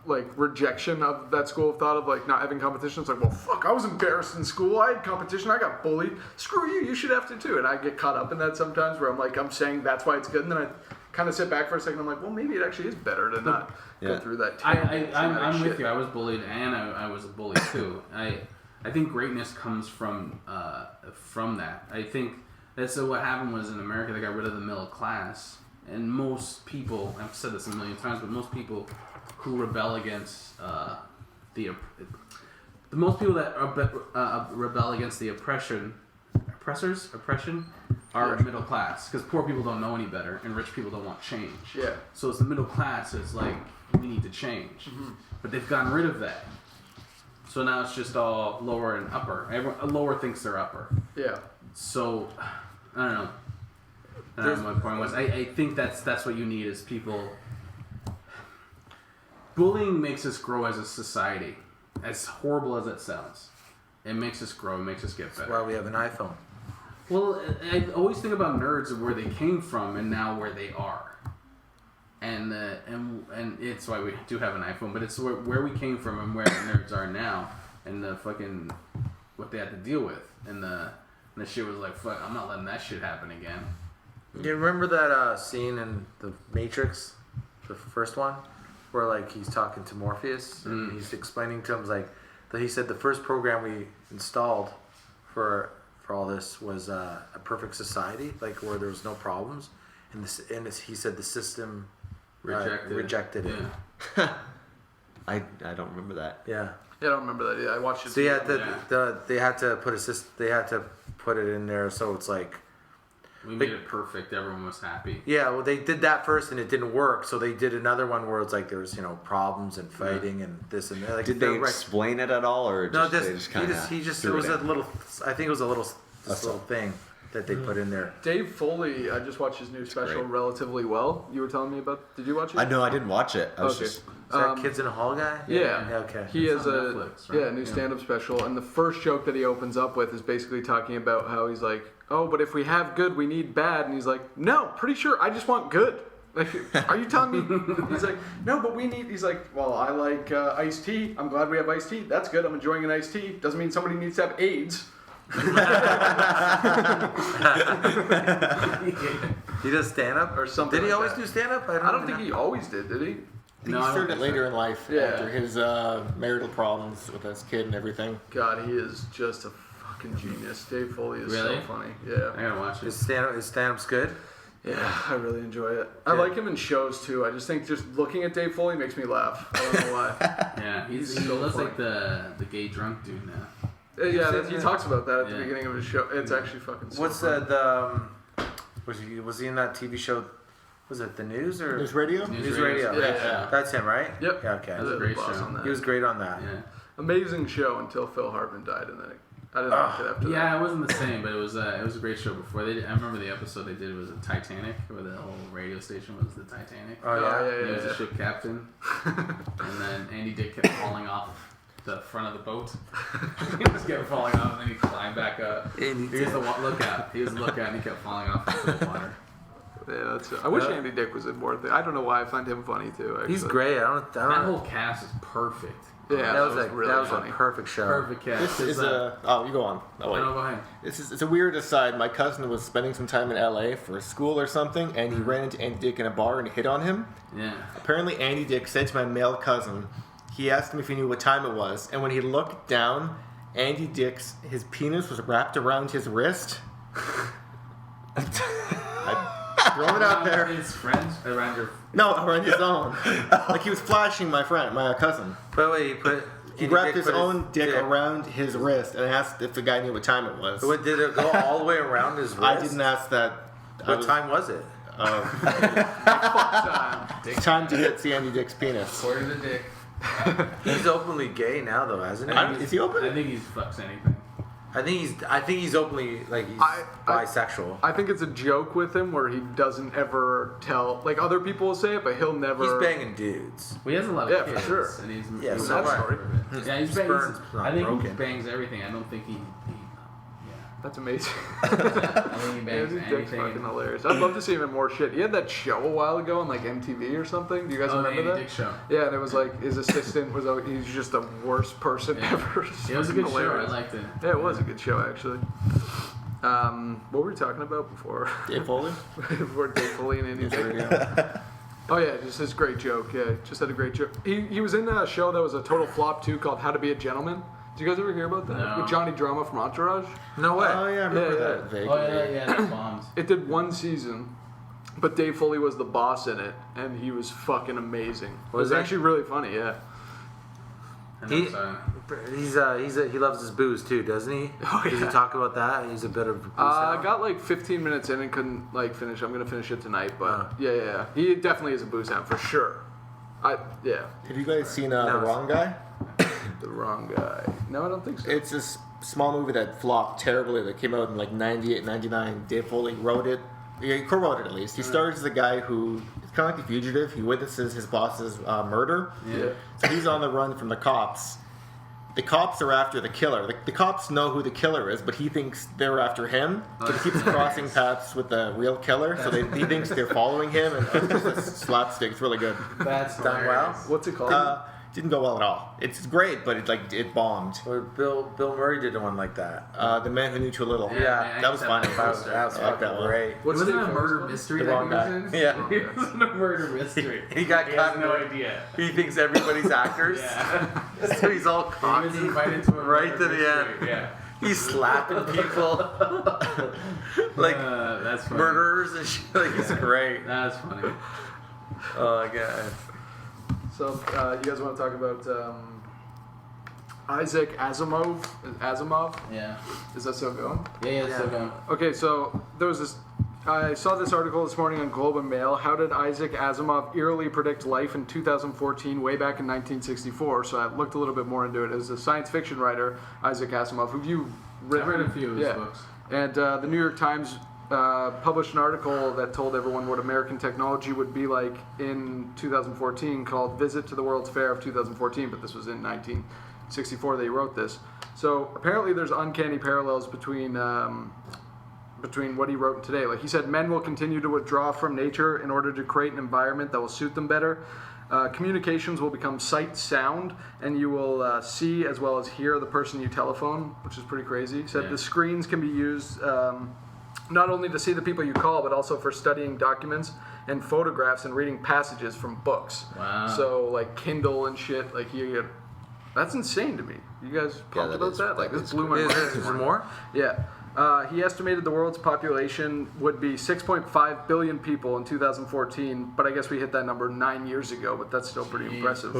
like rejection of that school of thought of like not having competition. It's like, well, fuck, I was embarrassed in school. I had competition. I got bullied. Screw you. You should have to too. And I get caught up in that sometimes where I'm saying that's why it's good, and then kind of sit back for a second. I'm like, well, maybe it actually is better to not go through that. I'm with you. I was bullied, and I was a bully too. I think greatness comes from that. I think that's what happened was in America they got rid of the middle class, and most people, I've said this a million times, but most people who rebel against the most people that rebel against the oppression are middle class, because poor people don't know any better and rich people don't want change. Yeah. So it's the middle class that's like, we need to change. But they've gotten rid of that. So now it's just all lower and upper. Lower thinks they're upper. Yeah. So, I don't know. My point was, I think that's what you need is people. Bullying makes us grow as a society. As horrible as it sounds. It makes us grow, it makes us get better. That's why we have an iPhone. Well, I always think about nerds and where they came from and now where they are. And it's why we do have an iPhone, but it's where we came from and where the nerds are now, and the fucking what they had to deal with, and the shit was like, fuck, I'm not letting that shit happen again. You remember that scene in The Matrix, the first one, where like he's talking to Morpheus and he's explaining to him like that he said the first program we installed for all this was a perfect society, like where there was no problems, and he said the system rejected it. Yeah. I don't remember that. Yeah. Yeah, I don't remember that. Yeah, I watched it. So yeah, they had to put it in there, so it's like we made it perfect. Everyone was happy. Yeah, well, they did that first and it didn't work, so they did another one where it's like there was problems and fighting and this and that. Like, Did they explain it at all, or no? they just kind of it was a little. I think it was a little thing that they put in there. Dave Foley, I just watched his new special, Relatively Well. You were telling me about. Did you watch it? I know I didn't watch it. I was Okay. just Is that Kids in the Hall guy? Yeah. Okay. He has on a Netflix, right? new stand-up special, and the first joke that he opens up with is basically talking about how he's like, "Oh, but if we have good, we need bad," and he's like, "No, pretty sure I just want good." Like, are you telling me? He's like, "No, but we need." He's like, "Well, I like iced tea. I'm glad we have iced tea. That's good. I'm enjoying an iced tea. Doesn't mean somebody needs to have AIDS." He does stand up Or something Did he like always that. do stand up? I don't think he always did he? No, he I don't started think later so. in life Yeah. after his marital problems with his kid and everything. God, he is just a fucking genius. Dave Foley is Really? so funny. Yeah. I gotta watch it. His stand-up's good. Yeah, I really enjoy it. I like him in shows too. I just think just looking at Dave Foley makes me laugh. I don't know why. Yeah, he He's looks so like the gay drunk dude now. He talks about that at the Yeah. beginning of his show. It's actually fucking. So What's funny. was he in that TV show? Was it The News or News radio? News Radio? Yeah. That's him, right? Yep. Yeah, okay. That was a The great boss show. on that. He was great on that. Yeah. Amazing show until Phil Hartman died, and then I didn't like it after Yeah, it wasn't the same, but it was a great show before. I remember the episode they did was a Titanic, where the whole radio station was the Titanic. Oh yeah. yeah. He was the ship captain, and then Andy Dick kept falling off the front of the boat. He just kept falling off, and then he climbed back up. He was the lookout. He was the lookout, and he kept falling off into the water. Yeah, that's it. I wish Andy Dick was in more things. I don't know why I find him funny too. Actually. He's great. I don't. That whole cast is perfect. Yeah, That was a really funny. perfect show. Perfect cast. This is a. Oh, you go on. Oh, wait. No, go ahead. It's a weird aside. My cousin was spending some time in LA for school or something, and he ran into Andy Dick in a bar and hit on him. Yeah. Apparently, Andy Dick said to my male cousin, he asked him if he knew what time it was, and when he looked down, Andy Dick's his penis was wrapped around his wrist. I throw it out there. His friends around your. No, around his own. Like he was flashing my cousin. But wait, He wrapped his own dick around his wrist and asked if the guy knew what time it was. But did it go all the way around his wrist? I didn't ask that. What time was it? Time to hit the Andy Dick's penis. Quarter the dick. He's openly gay now, though, hasn't he? Is he open? I think he fucks anything. I think he's openly like he's bisexual. I think it's a joke with him where he doesn't ever tell. Like other people will say it, but he'll never. He's banging dudes. Well, he has a lot of Yeah, kids. for sure. And he's Yeah, he's so not what? short of it. Yeah, he's Sperm's not I think he broken. bangs everything. I don't think he That's amazing. I think he Yeah, bangs his dick's fucking anything. hilarious. I'd love to see him in more shit. He had that show a while ago on like MTV or something. Do you guys Oh, the remember Andy that? Dick show. Yeah, and it was like his assistant was he's just the worst person Yeah. ever. It was a good show. I Hilarious. liked it. Yeah, it was a good show actually. What were we talking about before? Dave Foley? Before Dave Foley and Andy Dick. Oh yeah, just his great joke. Yeah, just had a great joke. He was in a show that was a total flop too, called How to Be a Gentleman. Did you guys ever hear about that? No. With Johnny Drama from Entourage. No way. Oh, yeah, I remember Yeah, that vaguely. Oh yeah, that bombed. It did one season, but Dave Foley was the boss in it, and he was fucking amazing. It was he? actually really funny. Yeah. He loves his booze too, doesn't he? Oh, Does he yeah. talk about that? He's a bit of a booze I hound? got like 15 minutes in and couldn't like finish. I'm gonna finish it tonight, but yeah. He definitely is a booze hound for sure. Yeah. Have you guys seen No. The Wrong Guy? The Wrong Guy. No, I don't think so. It's this small movie that flopped terribly that came out in like 98, 99. Dave Foley wrote it. Yeah, he co-wrote it at least. He stars as a guy who is kind of like The Fugitive. He witnesses his boss's murder. Yeah. So he's on the run from the cops. The cops are after the killer. The cops know who the killer is, but he thinks they're after him. So he keeps crossing paths with the real killer. So he thinks they're following him, and it's just slapstick. It's really good. That's Done well. What's it called? Didn't go well at all. It's great, but it bombed. Or Bill Murray did one like that. The Man Who Knew Too Little. Yeah, that was funny. That was I like fucking that one. great. It What's wasn't Dave a Foley's murder called? mystery The that Wrong he was Guy. in? Yeah. It wasn't a murder mystery. He got He caught has no idea. He thinks everybody's actors. Yeah. So he's all He was cocky. invited to a Right murder to the end. mystery. Yeah. He's slapping people. Like that's funny. murderers and shit. Like, it's great. That's funny. Oh, my God. So, you guys want to talk about Isaac Asimov? Asimov? Yeah. Is that still going? Yeah, still going. Okay, so there was this. I saw this article this morning on Globe and Mail. How did Isaac Asimov eerily predict life in 2014, way back in 1964? So I looked a little bit more into it. As a science fiction writer, Isaac Asimov, who you've I've read a few of his books. And the New York Times published an article that told everyone what American technology would be like in 2014, called "Visit to the World's Fair of 2014." But this was in 1964 that he wrote this. So apparently, there's uncanny parallels between what he wrote today. Like he said, men will continue to withdraw from nature in order to create an environment that will suit them better. Communications will become sight sound, and you will see as well as hear the person you telephone, which is pretty crazy. He said the screens can be used not only to see the people you call, but also for studying documents and photographs and reading passages from books. Wow. So like Kindle and shit. Like that's insane to me. You guys pumped about that? Like this blew my mind. Is there more? Yeah. He estimated the world's population would be 6.5 billion people in 2014, but I guess we hit that number 9 years ago, but that's still pretty impressive.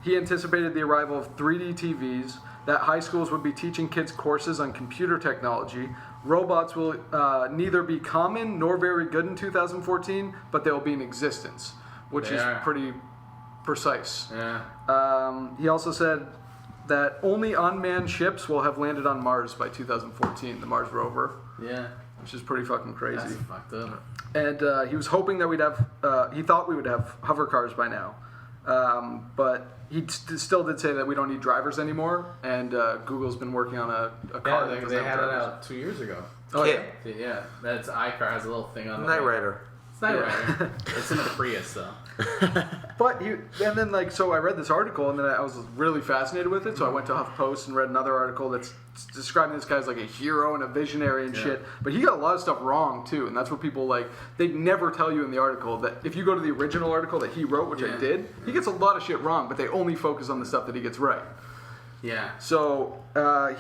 He anticipated the arrival of 3D TVs, that high schools would be teaching kids courses on computer technology. Robots will neither be common nor very good in 2014, but they will be in existence, which is pretty precise. Yeah. He also said that only unmanned ships will have landed on Mars by 2014, the Mars rover. Yeah. Which is pretty fucking crazy. That's fucked up. And he was hoping that we'd have, he thought we would have hover cars by now. But he still did say that we don't need drivers anymore. And Google's been working on a car that Yeah, doesn't they have had it drivers. out 2 years ago. Oh, yeah. Yeah, that's iCar has a little thing on the Knight back. Rider. It's Knight Rider. It's in the Prius though. But and then like, so I read this article and then I was really fascinated with it. So I went to HuffPost and read another article that's describing this guy as like a hero and a visionary and shit. But he got a lot of stuff wrong too. And that's what people like, they never tell you in the article that if you go to the original article that he wrote, which I did, he gets a lot of shit wrong, but they only focus on the stuff that he gets right. Yeah. So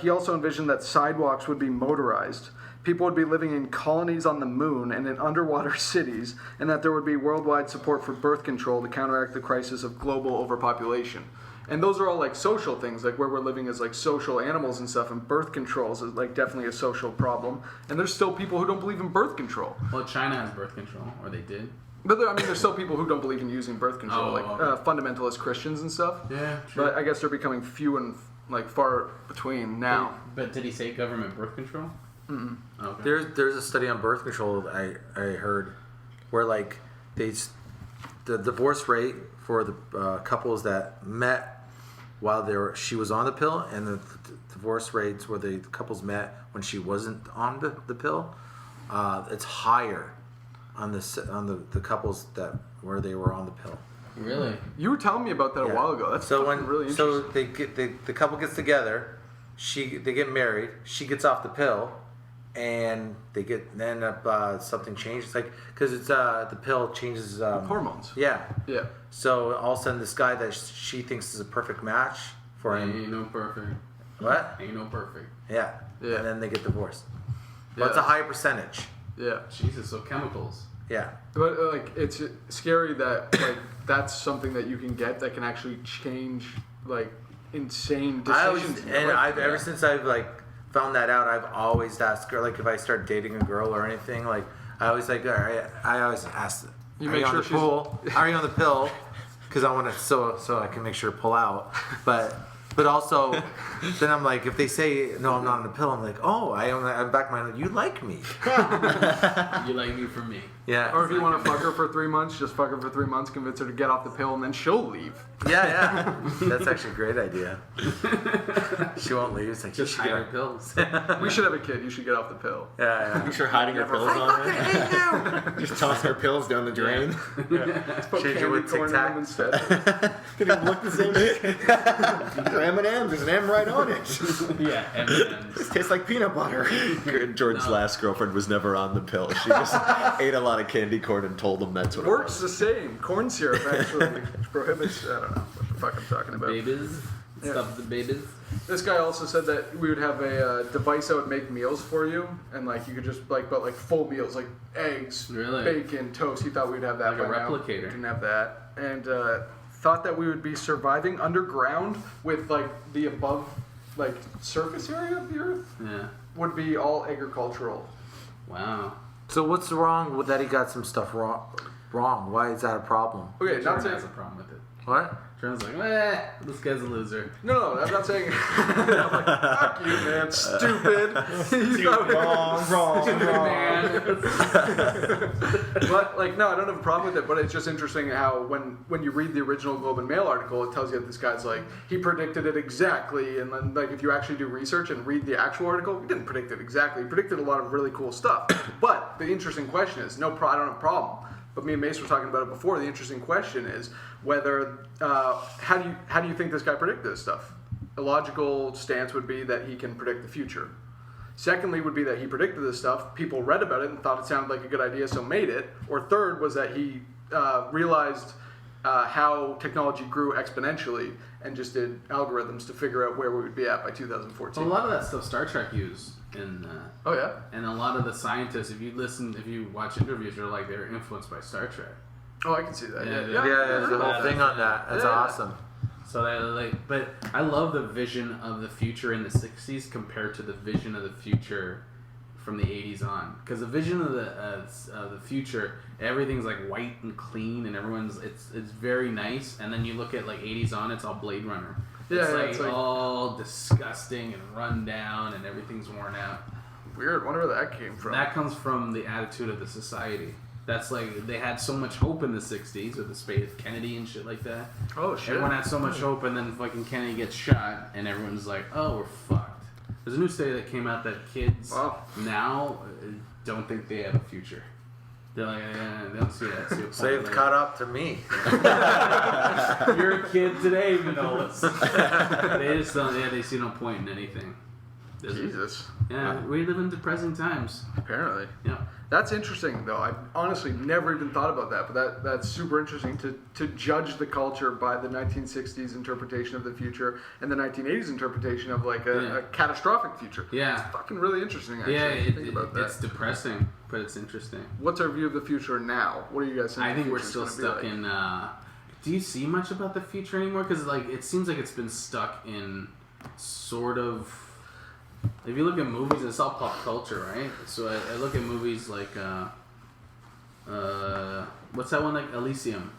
he also envisioned that sidewalks would be motorized. People would be living in colonies on the moon and in underwater cities, and that there would be worldwide support for birth control to counteract the crisis of global overpopulation. And those are all like social things, like where we're living as like social animals and stuff, and birth control is like definitely a social problem. And there's still people who don't believe in birth control. Well, China has birth control, or they did. But there's still people who don't believe in using birth control, fundamentalist Christians and stuff. Yeah, true. But I guess they're becoming few and like far between now. But did he say government birth control? Mm-mm. Okay. There's a study on birth control that I heard where like the divorce rate for the couples that met while she was on the pill, and the divorce rates where the couples met when she wasn't on the pill, it's higher on the couples that where they were on the pill. Really? You were telling me about that a while ago. That's really interesting. So they get the couple gets together, they get married, she gets off the pill, and they end up something changes, like because it's the pill changes Hormones. Yeah. Yeah. So all of a sudden, this guy that she thinks is a perfect match for him. Ain't no perfect. What? Ain't no perfect. Yeah. Yeah. And then they get divorced. But Yeah. it's a high percentage. Yeah. Jesus, so chemicals. Yeah. But like, it's scary that like that's something that you can get that can actually change like insane decisions. Ever since I've like found that out, I've always asked her, like if I start dating a girl or anything, like I always like I always ask, You are make you sure on the pool? Are you on the pill? Because I want to so I can make sure to pull out, but also, then I'm like, if they say no, I'm not on the pill, I'm like, oh, I'm back in my mind. You like me? You like me for me. Yeah. Or if you want to fuck her for 3 months, just fuck her for 3 months, convince her to get off the pill, and then she'll leave. Yeah. That's actually a great idea. She won't leave. It's like, Just you should hide get her pills. We should have a kid. You should get off the pill. Yeah. You sure hiding her pills on her? Just tossing her pills down the drain. Put Change it candy with corn in Tic them instead. Could even look the same. They're M&M's. There's an M right on it. Yeah, M&M's. Just tastes like peanut butter. Jordan's last girlfriend was never on the pill. She just ate a lot of candy corn and told him that's what Works it the same. Corn syrup actually prohibits. I don't know what the fuck I'm talking about. Babies. Yeah. Stuff the babies. This guy also said that we would have a device that would make meals for you, and like you could just but full meals like eggs, Really? bacon, toast. He thought we'd have that Like a by now. replicator. Didn't have that, and thought that we would be surviving underground with like the above like surface area of the earth Yeah. would be all agricultural. Wow. So what's wrong with that? He got some stuff wrong. Why is that a problem? Okay, not Jordan saying. has a problem with it. What? Jordan's like, this guy's a loser. No, I'm not saying. I'm like, fuck you, man, stupid. You thought- Wrong. Man. But like, no, I don't have a problem with it. But it's just interesting how when you read the original Globe and Mail article, it tells you that this guy's like he predicted it exactly, and then like if you actually do research and read the actual article, he didn't predict it exactly. He predicted a lot of really cool stuff. But the interesting question is, I don't have a problem. But me and Mace were talking about it before. The interesting question is whether how do you think this guy predicted this stuff? A logical stance would be that he can predict the future. Secondly, would be that he predicted this stuff. People read about it and thought it sounded like a good idea, so made it. Or third was that he realized how technology grew exponentially and just did algorithms to figure out where we would be at by 2014. So a lot of that stuff Star Trek used in. Oh yeah. And a lot of the scientists, if you watch interviews, they're like they're influenced by Star Trek. Oh, I can see that. Yeah, Yeah. Yeah, there's a whole thing on that. That's Yeah. awesome. So that but I love the vision of the future in the '60s compared to the vision of the future from the '80s on. Because the vision of the future, everything's like white and clean, and it's very nice. And then you look at like '80s on, it's all Blade Runner. Yeah, It's like all disgusting and run down, and everything's worn out. Weird. Wonder where that came from. That comes from the attitude of the society. That's like they had so much hope in the '60s with the space Kennedy and shit like that. Oh shit. Everyone had so much hope, and then fucking Kennedy gets shot, and everyone's like, "Oh, we're fucked." There's a new study that came out that kids now don't think they have a future. They're like, they don't see that. So they've caught up to me. You're a kid today, Manolis. They just don't. Yeah, they see no point in anything. Jesus. Yeah, we live in depressing times. Apparently. Yeah. That's interesting, though. I've honestly never even thought about that, but that's super interesting to judge the culture by the 1960s interpretation of the future and the 1980s interpretation of like a catastrophic future. Yeah. It's fucking really interesting, actually. Yeah, to think about that. it's depressing, but it's interesting. What's our view of the future now? What do you guys think? I think we're the still future's gonna stuck be like? in. Do you see much about the future anymore? Because like it seems like it's been stuck in sort of. If you look at movies, it's all pop culture, right? So I look at movies like what's that one like Elysium?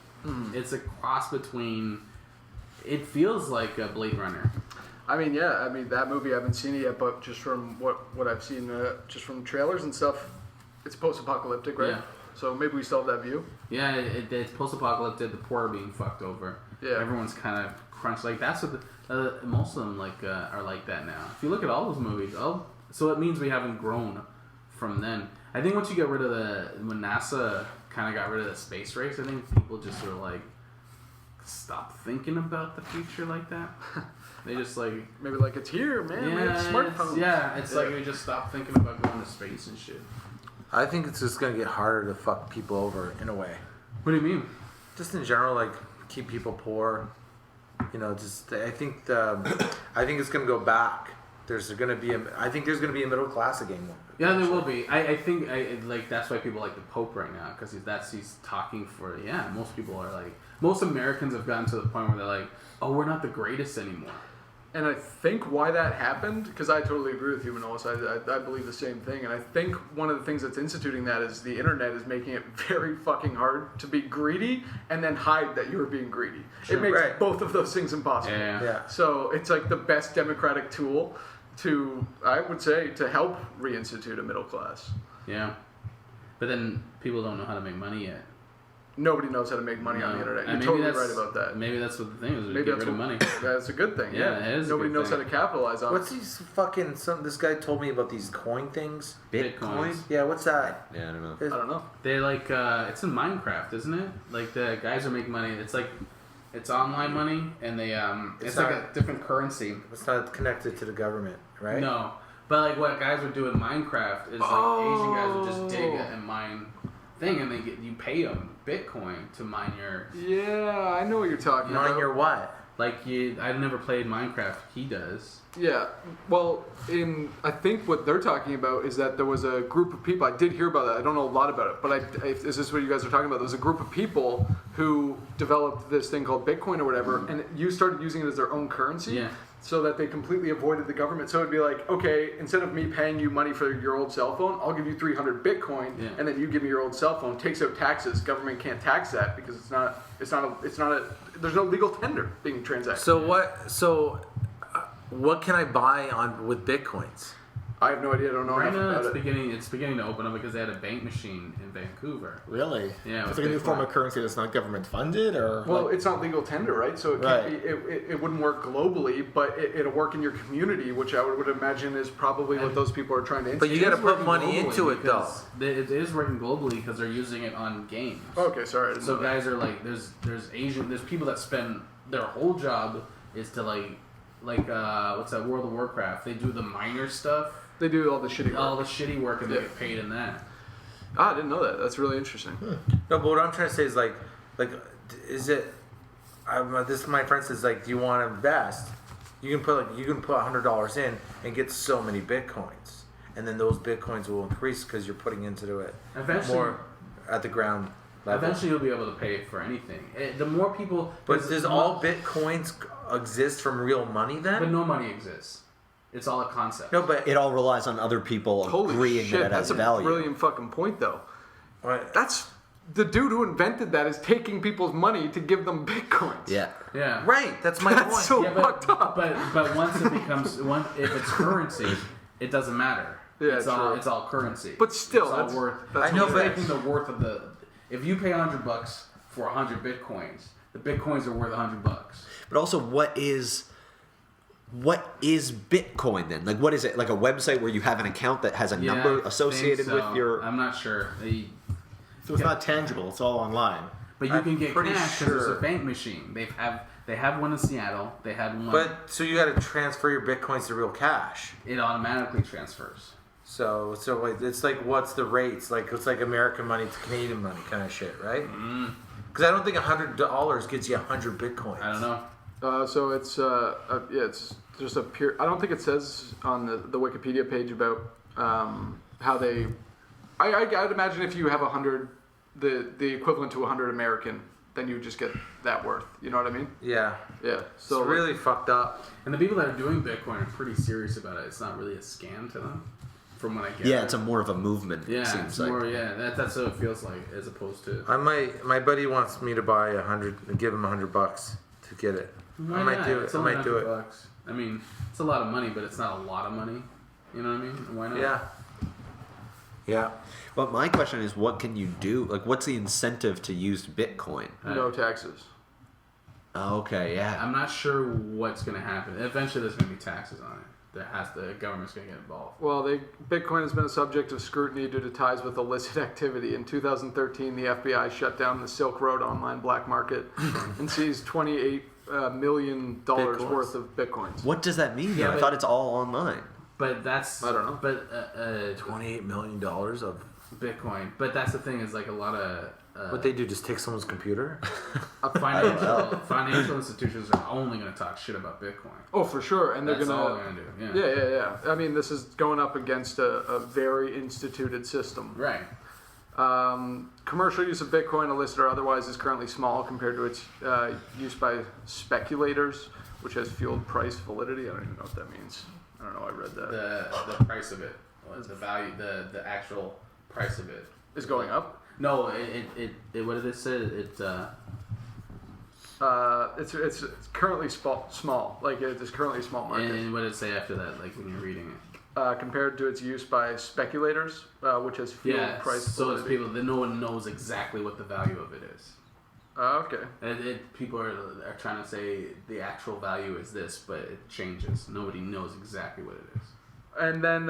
It's a cross between. It feels like a Blade Runner. I mean, yeah. I mean, that movie I haven't seen it yet, but just from what I've seen, just from trailers and stuff, it's post-apocalyptic, right? Yeah. So maybe we still have that view. Yeah, it's post-apocalyptic. The poor are being fucked over. Yeah. Everyone's kind of crunched. Like that's what most of them like are like that now. If you look at all those movies, so it means we haven't grown from then. I think once you get rid of when NASA kind of got rid of the space race, I think people just were like, stop thinking about the future like that. They just like Maybe like it's here, man. We have smartphones. it's like we just stop thinking about going to space and shit. I think it's just gonna get harder to fuck people over in a way. What do you mean? Just in general, like keep people poor. You know, just I think it's gonna go back. I think there's gonna be a middle class again. Yeah, there will be. I think like that's why people like the Pope right now, because he's talking for most people are like, most Americans have gotten to the point where they're like, oh, we're not the greatest anymore. And I think why that happened, because I totally agree with you, Manolis. I believe the same thing. And I think one of the things that's instituting that is the internet is making it very fucking hard to be greedy and then hide that you're being greedy. Sure. It makes Right. both of those things impossible. Yeah. So it's like the best democratic tool to, I would say, to help reinstitute a middle class. Yeah, but then people don't know how to make money yet. Nobody knows how to make money on the internet. You're totally right about that. Maybe that's what the thing is. Maybe Get that's rid of money. That's a good thing. Yeah, it is a Nobody good knows thing. how to capitalize on What's it. these fucking? This guy told me about these coin things. Bitcoins. Yeah, what's that? Yeah, I don't know. I don't know. They like it's in Minecraft, isn't it? Like the guys are making money. It's like it's online money, and they it's like a different currency. It's not connected to the government, right? No, but like what guys would do in Minecraft is like Asian guys would just dig and mine thing, and you pay them Bitcoin to mine your. Yeah, I know what you're talking about. Mine your what? Like I've never played Minecraft. He does. Yeah, well, I think what they're talking about is that there was a group of people. I did hear about that. I don't know a lot about it, but is this what you guys are talking about? There was a group of people who developed this thing called Bitcoin or whatever, and you started using it as their own currency. Yeah. So that they completely avoided the government. So it'd be like, okay, instead of me paying you money for your old cell phone, I'll give you 300 Bitcoin, and then you give me your old cell phone. Takes out taxes. Government can't tax that because it's not a. There's no legal tender being transacted. So what can I buy with Bitcoins? I have no idea. I don't know Right enough now, about it's it. beginning to open up because they had a bank machine in Vancouver. Really? Yeah, It's with like a new Bitcoin. form of currency that's not government funded, or Well, it's not legal tender, right? So it can't Right. be. It wouldn't work globally, but it'll work in your community, which I would imagine is probably what those people are trying to. But you got to put money into it, though. It is working globally because they're using it on games. Okay, sorry. I didn't So know that. guys are like, there's people that spend their whole job is to like what's that, World of Warcraft? They do the miner stuff, They do all the shitty work. all the shitty work, and they get paid in that. I didn't know that. That's really interesting. No, but what I'm trying to say is like, is it? This my friend says like, do you want to invest? You can put $100 in and get so many Bitcoins, and then those Bitcoins will increase because you're putting into it Eventually- more at the ground level. Eventually, you'll be able to pay for anything. The more people, But does all Bitcoins exist from real money then? But no money exists. It's all a concept. No, but It all relies on other people Holy agreeing shit, that it that's has a value. brilliant fucking point, though. Right. That's the dude who invented that is taking people's money to give them bitcoins. Yeah. Yeah. Right, that's my That's point. so Yeah, fucked up. but once it becomes if it's currency, it doesn't matter. Yeah, it's all currency. But still, it's all that's- worth. that's I know, He's but- making the worth of the. If you pay $100 for 100 bitcoins, the bitcoins are worth $100. But also, what is Bitcoin then? Like, what is it? Like a website where you have an account that has a Yeah, number I associated think so. with your. I'm not sure. so it's not tangible. It's all online. But you I'm can get pretty cash because sure. it's a bank machine. They have one in Seattle. They had one. But so you got to transfer your Bitcoins to real cash. it automatically transfers. So wait, it's like what's the rates? Like it's like American money to Canadian money kind of shit, right? Because I don't think $100 gets you 100 Bitcoins. I don't know. So it's it's just a pure. I don't think it says on the Wikipedia page about how they. I'd imagine if you have 100, the equivalent to 100 American, then you just get that worth. You know what I mean? Yeah. Yeah. So It's really fucked up. And the people that are doing Bitcoin are pretty serious about it. It's not really a scam to them, from what I get. Yeah, it's more of a movement. Yeah, it seems it's like. more. Yeah, that's what it feels like, as opposed to. My buddy wants me to buy 100 and give him $100 to get it. Why I might not? do it. It's I only might do it. $100. I mean, it's a lot of money, but it's not a lot of money. You know what I mean? Why not? Yeah. Yeah. But my question is, what can you do? Like, what's the incentive to use Bitcoin? no taxes. Okay, yeah. I'm not sure what's going to happen. Eventually, there's going to be taxes on it. the government's going to get involved. Well, Bitcoin has been a subject of scrutiny due to ties with illicit activity. In 2013, the FBI shut down the Silk Road online black market and seized $28 million worth of Bitcoins. What does that mean? Yeah, I but- thought it's all online. But that's I don't know. But $28 million of Bitcoin. But that's the thing is like a lot of what they do, just take someone's computer. financial institutions are only going to talk shit about Bitcoin. Oh, for sure, and That's they're all gonna. they're going to do. Yeah. I mean, this is going up against a very instituted system. Right. Commercial use of Bitcoin, illicit or otherwise, is currently small compared to its use by speculators, which has fueled price validity. I don't even know what that means. I don't know. I read that. The price of it, the value, the actual price of it Is going up. No, it what did it say? It's currently small. Like it's currently a small market. And what did it say after that? Like when you're reading it. Compared to its use by speculators, which has fueled price so it's validity. people that no one knows exactly what the value of it is. Okay. People are trying to say the actual value is this, but it changes. Nobody knows exactly what it is. And then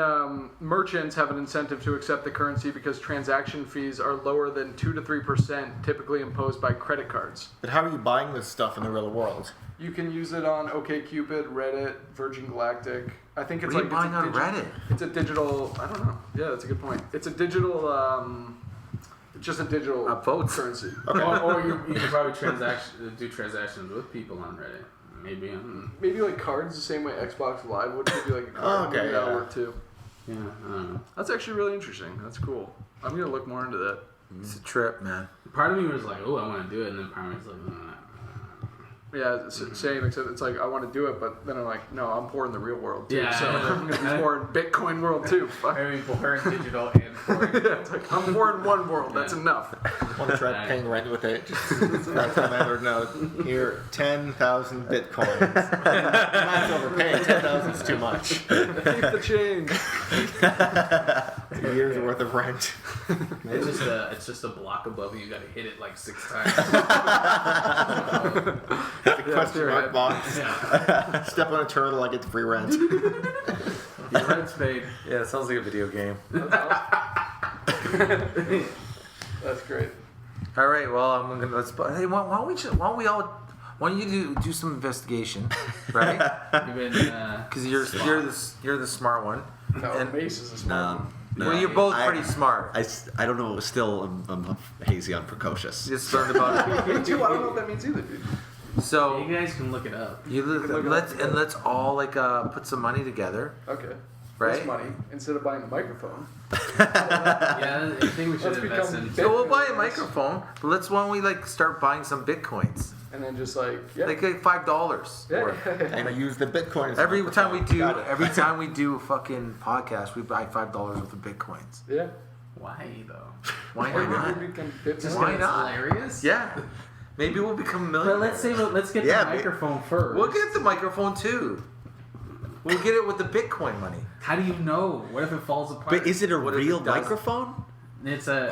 merchants have an incentive to accept the currency because transaction fees are lower than 2 to 3%, typically imposed by credit cards. But how are you buying this stuff in the real world? You can use it on OkCupid, Reddit, Virgin Galactic. I think it's What are like you buying on Reddit? It's a digital. I don't know. Yeah, that's a good point. It's a digital. It's just a digital votes. currency. Or you could probably do transactions with people on Reddit. Maybe. Maybe like cards, the same way Xbox Live would be like a card. Okay, Maybe that'll yeah. work too. Yeah, I don't know. That's actually really interesting. That's cool. I'm gonna look more into that. It's a trip, man. Part of me was like, oh, I want to do it, and then part of me was like, Yeah, same. Except it's like I want to do it, but then I'm like, no, I'm poor in the real world too. Yeah. So I'm gonna be poor in Bitcoin world too. Fuck. I mean, poor in digital and poor. Yeah, it's like I'm poor in one world. That's enough. Want to try paying rent with it? Just write on another note. Here, 10,000 bitcoins. Not overpaying. 10,000 is too much. Keep the change. 2 years worth of rent. It's just a block above you. You got to hit it like 6 times. The question mark right. box. Yeah. Step on a turtle, I get free rent. Your rent's paid. Yeah, it sounds like a video game. That's great. All right, well, I'm gonna hey, why don't you do some investigation, right? You've been Because you're the smart one. No, And- Mace is a smart one. No, Well, you're both I- pretty smart. I don't know. Still, I'm hazy on precocious. You just learned about it. Me too. I don't know what that means either, dude. So you guys can look it up. let's all put some money together, Okay. right? This money instead of buying a microphone. Yeah, I think we should Let's invest become in. So we'll buy a microphone. But why don't we start buying some bitcoins, And then just like like $5 yeah. worth. And I use the bitcoin as a Every time microphone. we do a fucking podcast, we buy $5 worth of bitcoins. Yeah. Why though? Why Or not? we become bits Just Why because not? it's hilarious. Yeah, maybe we'll become But millionaires. let's get Yeah, the but- microphone first. We'll get the microphone too. We'll get it with the Bitcoin money. How do you know? What if it falls apart? But is it a What if real it does? microphone? It's a.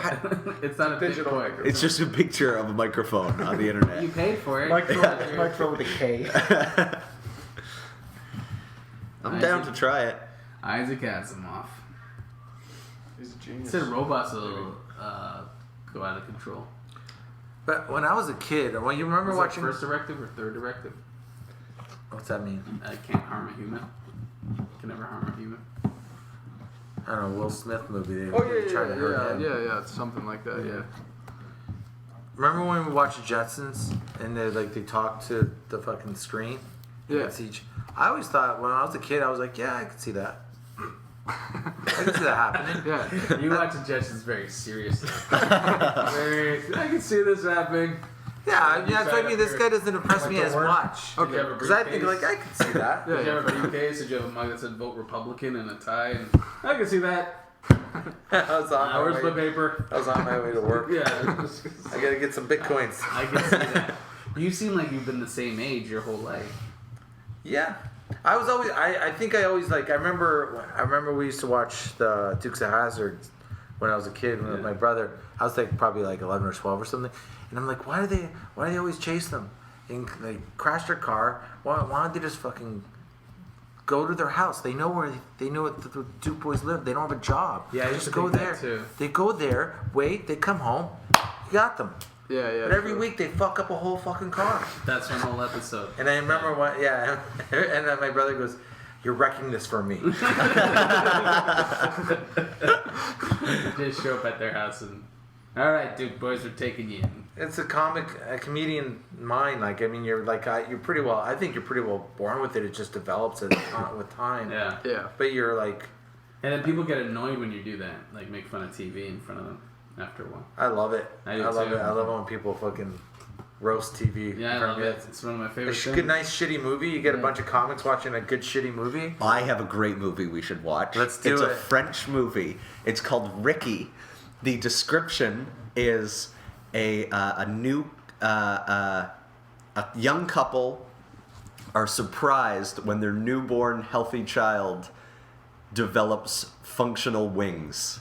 It's not a digital Bitcoin. microphone. It's just a picture of a microphone on the internet. You paid for it. Microphone with a K. I'm down to try it. Isaac Asimov. He's a He genius. said robots will go out of control. But when I was a kid, well, you remember Was watching? that first directive or third directive? What's that mean? Can't harm a human. Can never harm a human. I don't know. Will Smith movie. They Oh they tried to hurt him. yeah. It's something like that. Yeah. Remember when we watched the Jetsons and they talked to the fucking screen? You Yeah. could see I always thought when I was a kid, I was like, yeah, I could see that. I can see that happening. Yeah. You watch the Jetsons very seriously. I can see this happening. Yeah, that's what I mean. This Like guy doesn't impress me as much. Did you have a Because I think briefcase? I could see that. Did you have a briefcase? Did you have a mug that said vote Republican and a tie? And I can see that. I was on Where's my the way. paper? I was on my way to work. Yeah. I gotta get some bitcoins. I can see that. You seem like you've been the same age your whole life. Yeah, I was always. I think I always like. I remember we used to watch the Dukes of Hazzard when I was a kid with my brother. I was like probably like 11 or 12 or something, and I'm like, why do they always chase them? And they crash their car. Why don't they just fucking Go to their house. They know where the Duke boys live. They don't have a job. Yeah, I used just to go think there. that too. They go there, wait, they come home, you got them. Yeah, yeah. But every week they fuck up a whole fucking car. That's one whole episode. And I remember and then my brother goes, "You're wrecking this for me." Just show up at their house and, all right, Duke boys, we're taking you in. It's a comedian mind. Like, I mean, you're pretty well. I think you're pretty well born with it. It just develops with time. Yeah. Yeah. But you're like, And then people get annoyed when you do that, like make fun of TV in front of them after a while. I love it. I do love too. it. I love it when people fucking roast TV. Yeah, I love it. It's one of my favorite things. Good, nice, shitty movie. You get a bunch of comics watching a good, shitty movie. I have a great movie we should watch. Let's do It's it. a French movie. It's called Ricky. The description is a young couple are surprised when their newborn healthy child develops functional wings.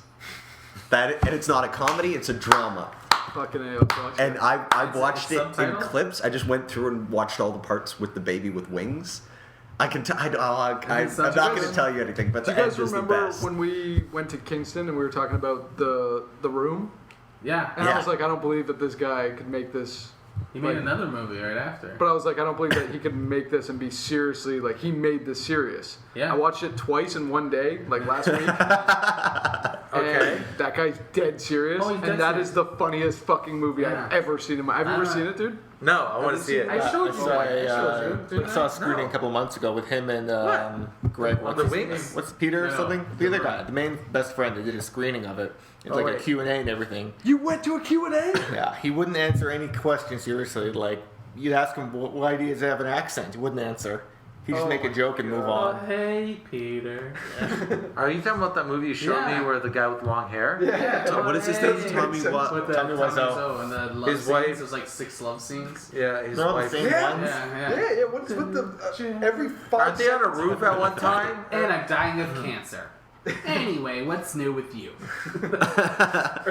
And it's not a comedy, it's a drama. Fucking A. And I It's watched it in subtitle? clips. I just went through and watched all the parts with the baby with wings. I'm not going to tell you anything, but Do you the guys end is the remember best. when we went to Kingston and we were talking about the room? Yeah. And I Yeah. was like, I don't believe that this guy could make this. He made another movie right after. But I was like, I don't believe that he could make this and be seriously, like, he made this serious. Yeah. I watched it twice in one day, like last week. Okay. And that guy's dead serious. Oh, he's dead and that serious. is the funniest fucking movie Yeah. I've ever seen in my. Have you ever seen it, dude? No, I want to see it. I showed you. I saw a screening a couple months ago with him and Greg. On What's the his Wings? name? What's Peter or No, something? the The other Room. guy, the main best friend. They did a screening of it. It's like wait. a Q&A and everything. You went to a Q&A? Yeah, he wouldn't answer any questions seriously. Like, you'd ask him, why does he have an accent? He wouldn't answer. He'd just make a joke and move Oh, on. hey, Peter. Are you talking about that movie you showed Yeah. me where the guy with long hair? Yeah. So what is his name? Tommy With what? the Tommy Wiseau. and the love His scenes. wife- There's like 6 love scenes. Yeah, his They're all the wife. same Yeah. ones. Yeah. What's with the every 5 Aren't they on a roof at one time? And I'm dying of cancer. Anyway, what's new with you?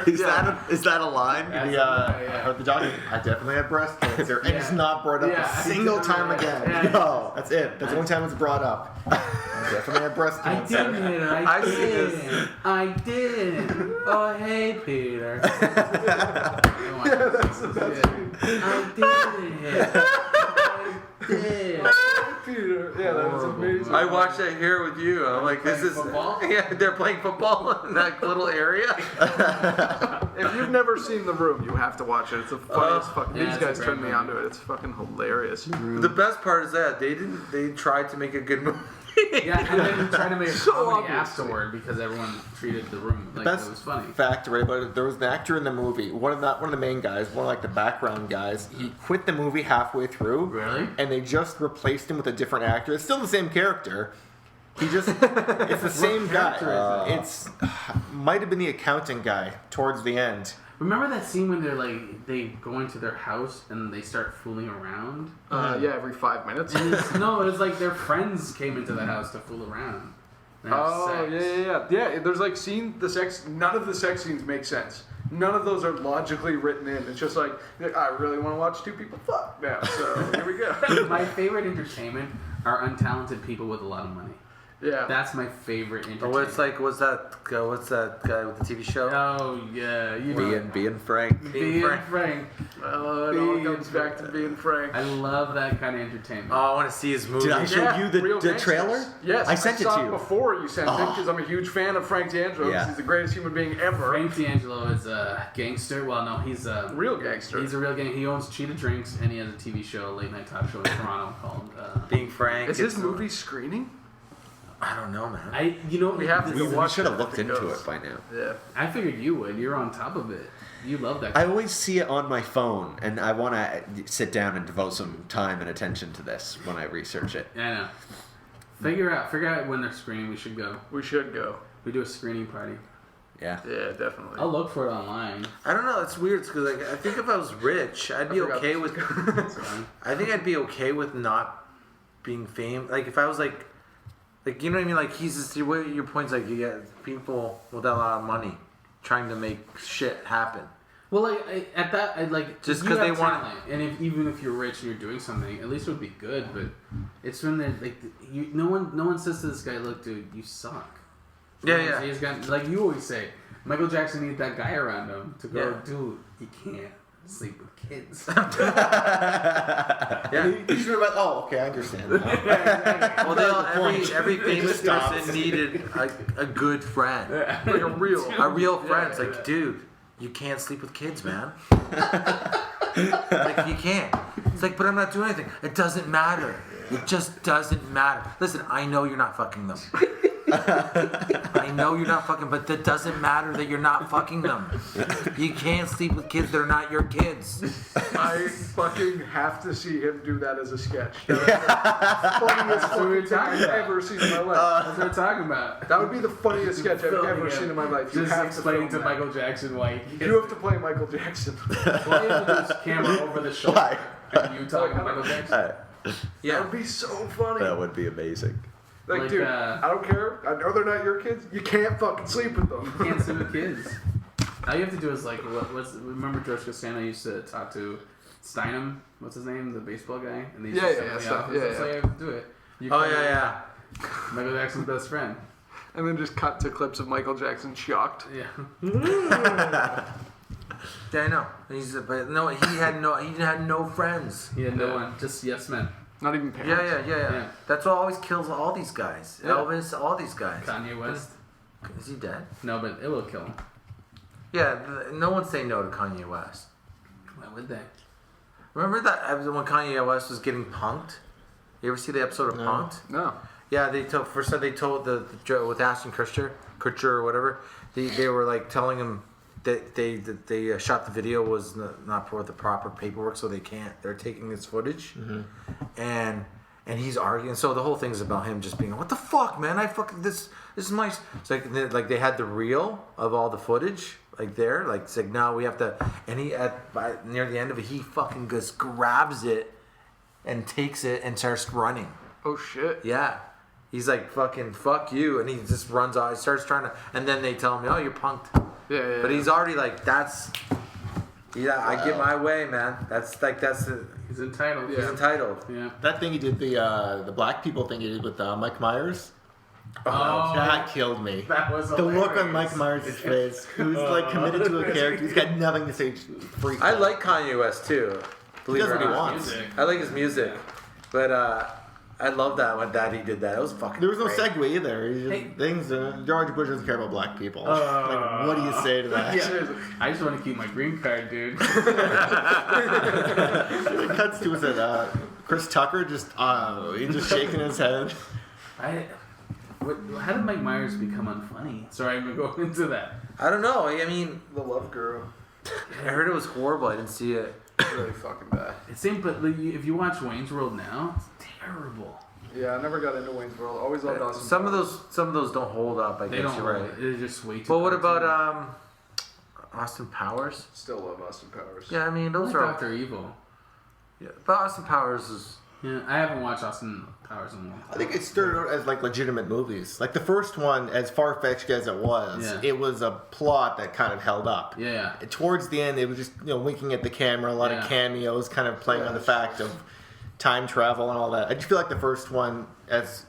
Is that a line? Yeah. Or the document. I definitely have breast cancer, and it's not brought up Yeah. a single time again. Yeah. No, that's it. That's the only time it's brought up. I definitely have breast I cancer. did. I've seen this. I did. Oh, hey, Peter. I did. Peter. Yeah, that was amazing. I watched that here with you. I'm like, this is. Football? Yeah, they're playing football in that little area. If you've never seen The Room, you have to watch it. It's the funniest fucking. yeah, These it's a guys great turned me movie. onto it. It's fucking hilarious. The best part is that they tried to make a good movie. Yeah, and then trying to make a So comedy obviously. afterward because everyone treated The Room like Best it was funny. fact right about it, there was an actor in the movie, one of the main guys, one of like the background guys. He quit the movie halfway through. Really? And they just replaced him with a different actor. It's still the same character. He just it's the same guy. It's might have been the accounting guy towards the end. Remember that scene when they go into their house and they start fooling around? Yeah, every 5 minutes. And no, it was like their friends came into the house to fool around. And have Oh sex. yeah. There's like none of the sex scenes make sense. None of those are logically written in. It's just like I really want to watch 2 people fuck now, so here we go. My favorite entertainment are untalented people with a lot of money. Yeah. That's my favorite entertainment. What's that guy with the TV show? Oh yeah, you know. Being Frank. Being Frank. Well, it all comes back to being frank. I love that kind of entertainment. Oh, I want to see his movie. Did I show you the Real gangsters. trailer? Yes, I sent it saw to you. before you sent it because I'm a huge fan of Frank D'Angelo. Yeah. He's the greatest human being ever. Frank D'Angelo is a gangster. Well, no, he's a Real gangster. He's a real gang. He owns Cheetah Drinks, and he has a TV show, a late night talk show in Toronto called. Being Frank. Is his movie screening? I don't know, man. We have to We go watch should have it looked if it into goes. it by now. Yeah. I figured you would. You're on top of it. You love that. I always see it on my phone, and I want to sit down and devote some time and attention to this when I research it. Yeah, I know. Figure out when they're screening. We should go. We should go. We do a screening party. Yeah. Yeah, definitely. I'll look for it online. I don't know. It's weird because like, I think if I was rich, I'd be forgot okay this. with. It's fine. I think I'd be okay with not being famous. Like if I was like you know what I mean. Like he's just your point's like you get people with a lot of money trying to make shit happen. Well, at that, Just you 'cause have they want- talent, and even if you're rich and you're doing something, at least it would be good. But it's when no one says to this guy, "Look, dude, you suck." Yeah. He's got, like you always say, Michael Jackson needed that guy around him to go, Yeah. dude, you can't sleep with kids. Yeah. You should have. Oh, okay, I understand. Well, every famous stops. person needed a good friend. Like a real friend. It's like, dude, you can't sleep with kids, man. Like, you can't. It's like, but I'm not doing anything. It doesn't matter. It just doesn't matter. Listen, I know you're not fucking them. I know you're not fucking, but that doesn't matter that you're not fucking them. You can't sleep with kids that are not your kids. I fucking have to see him do that as a sketch. That the funniest what we're fucking thing talking I've about. ever seen in my life. That's what we're talking about. That would be the funniest sketch I've ever seen in my life. You Just have to explaining to film that. Michael Jackson why You have to play Michael Jackson. Well, you have to do this camera over the shoulder. Why? And you talking to Michael Jackson. That would be so funny. That would be amazing. Like, dude, I don't care. I know they're not your kids. You can't fucking sleep with them. You can't sleep with kids. All you have to do is remember George Costanza used to talk to Steinem, what's his name, the baseball guy, and they used to sit in the office. That's how you have to do it. Yeah. Michael Jackson's best friend. And then just cut to clips of Michael Jackson shocked. Yeah. Yeah, I know. But no, he had no friends. He had no one, just yes men. Not even parents. Yeah. That's what always kills all these guys. Yeah. Elvis, all these guys. Kanye West. Is he dead? No, but it will kill him. Yeah, no one say no to Kanye West. Why would they? Remember that when Kanye West was getting punked? You ever see the episode of Punked? No. Yeah, they told the with Ashton Kutcher or whatever. They were like telling him that they shot the video was not for the proper paperwork, so they can't. They're taking this footage, and he's arguing. So the whole thing's about him just being, what the fuck, man? This is my. It's like they had the reel of all the footage. Like there, like it's like no, we have to. And near the end of it, he fucking just grabs it and takes it and starts running. Oh shit. Yeah, he's like fucking fuck you, and he just runs out. He starts trying to, and then they tell him, oh, you're punked. Yeah. But he's already like that's. Yeah, I get my way, man. He's entitled. He's entitled. Yeah. That thing he did, the black people thing he did with Mike Myers. Oh, That killed me. that was The look on hilarious. Mike Myers' face, who's like committed to a character. He's got nothing to say. Freak. I like Kanye West too. Believe does it or what he not. wants. Music. I like his music, but I love that when Daddy did that. It was fucking. There was no great. segue either. He just, things. George Bush doesn't care about black people. Like, what do you say to that? I just want to keep my green card, dude. It cuts to was it Chris Tucker just he's just shaking his head. How did Mike Myers become unfunny? Sorry, I'm going to go into that. I don't know. I mean, The Love Guru. I heard it was horrible. I didn't see it. Really fucking bad. It seemed, but if you watch Wayne's World now, it's terrible. Yeah, I never got into Wayne's World. Always loved Austin. Some of those don't hold up. I They guess don't. you're right. They're just way too. But what about cartoony. Austin Powers? Still love Austin Powers. Yeah, I mean I those like are. Dr. Evil? Yeah, but Austin Powers is. Yeah, I haven't watched Austin Powers in a long time. I think it started out as like legitimate movies. Like the first one, as far-fetched as it was, Yeah. it was a plot that kind of held up. Yeah. Towards the end, it was just winking at the camera, a lot of cameos, kind of playing on the fact of time travel and all that. I just feel like the first one, as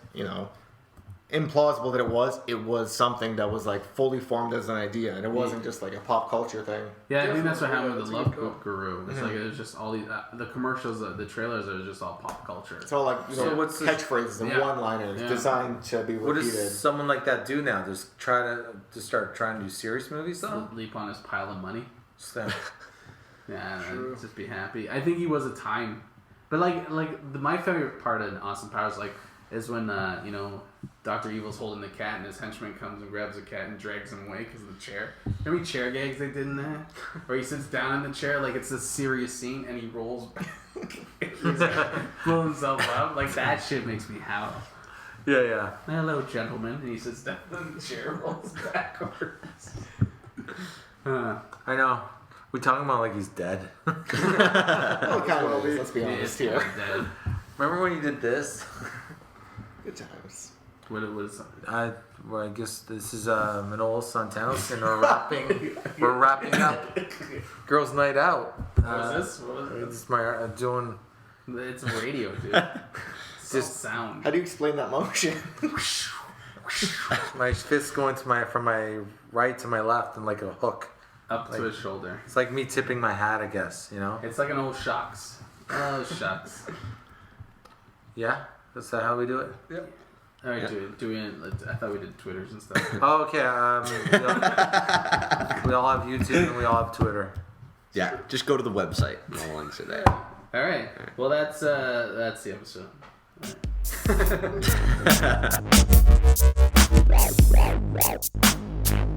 implausible that it was something that was like fully formed as an idea, and it wasn't just like a pop culture thing. Yeah, I think that's what happened with That's the a Love good call. Guru. It's like it was just all these the commercials, the trailers are just all pop culture. It's all like So what's the- catchphrases and Yeah. one-liners Yeah. designed to be What repeated. does someone like that do now? Just start trying to do serious movies though? Leap on his pile of money. So, Yeah, True. just be happy. I think he was a time, but my favorite part of Austin Powers is when Dr. Evil's holding the cat and his henchman comes and grabs the cat and drags him away because of the chair. Remember chair gags they did in that? Where he sits down in the chair like it's a serious scene and he rolls back. He's pulling himself up. Like that shit makes me howl. yeah. Hello, gentlemen. And he sits down in the chair, rolls backwards. I know. We talking about like he's dead. Well, it kind of is, let's be honest He is here. dead. Remember when you did this? Good times. What it was. Well, I guess this is Manolo Santanos, and we're wrapping up Girls' Night Out. What was this? What was This is my doing. It's radio, dude. Just sound. How do you explain that motion? My fist going from my right to my left and like a hook. Up to his shoulder. It's like me tipping my hat, I guess. It's like an old shocks. Oh, shucks. Yeah, is that how we do it? Yep. All right, do we? I thought we did Twitters and stuff. Oh, okay. We all have YouTube and we all have Twitter. Yeah, just go to the website. All the links are there. All right. Well, that's the episode. All right.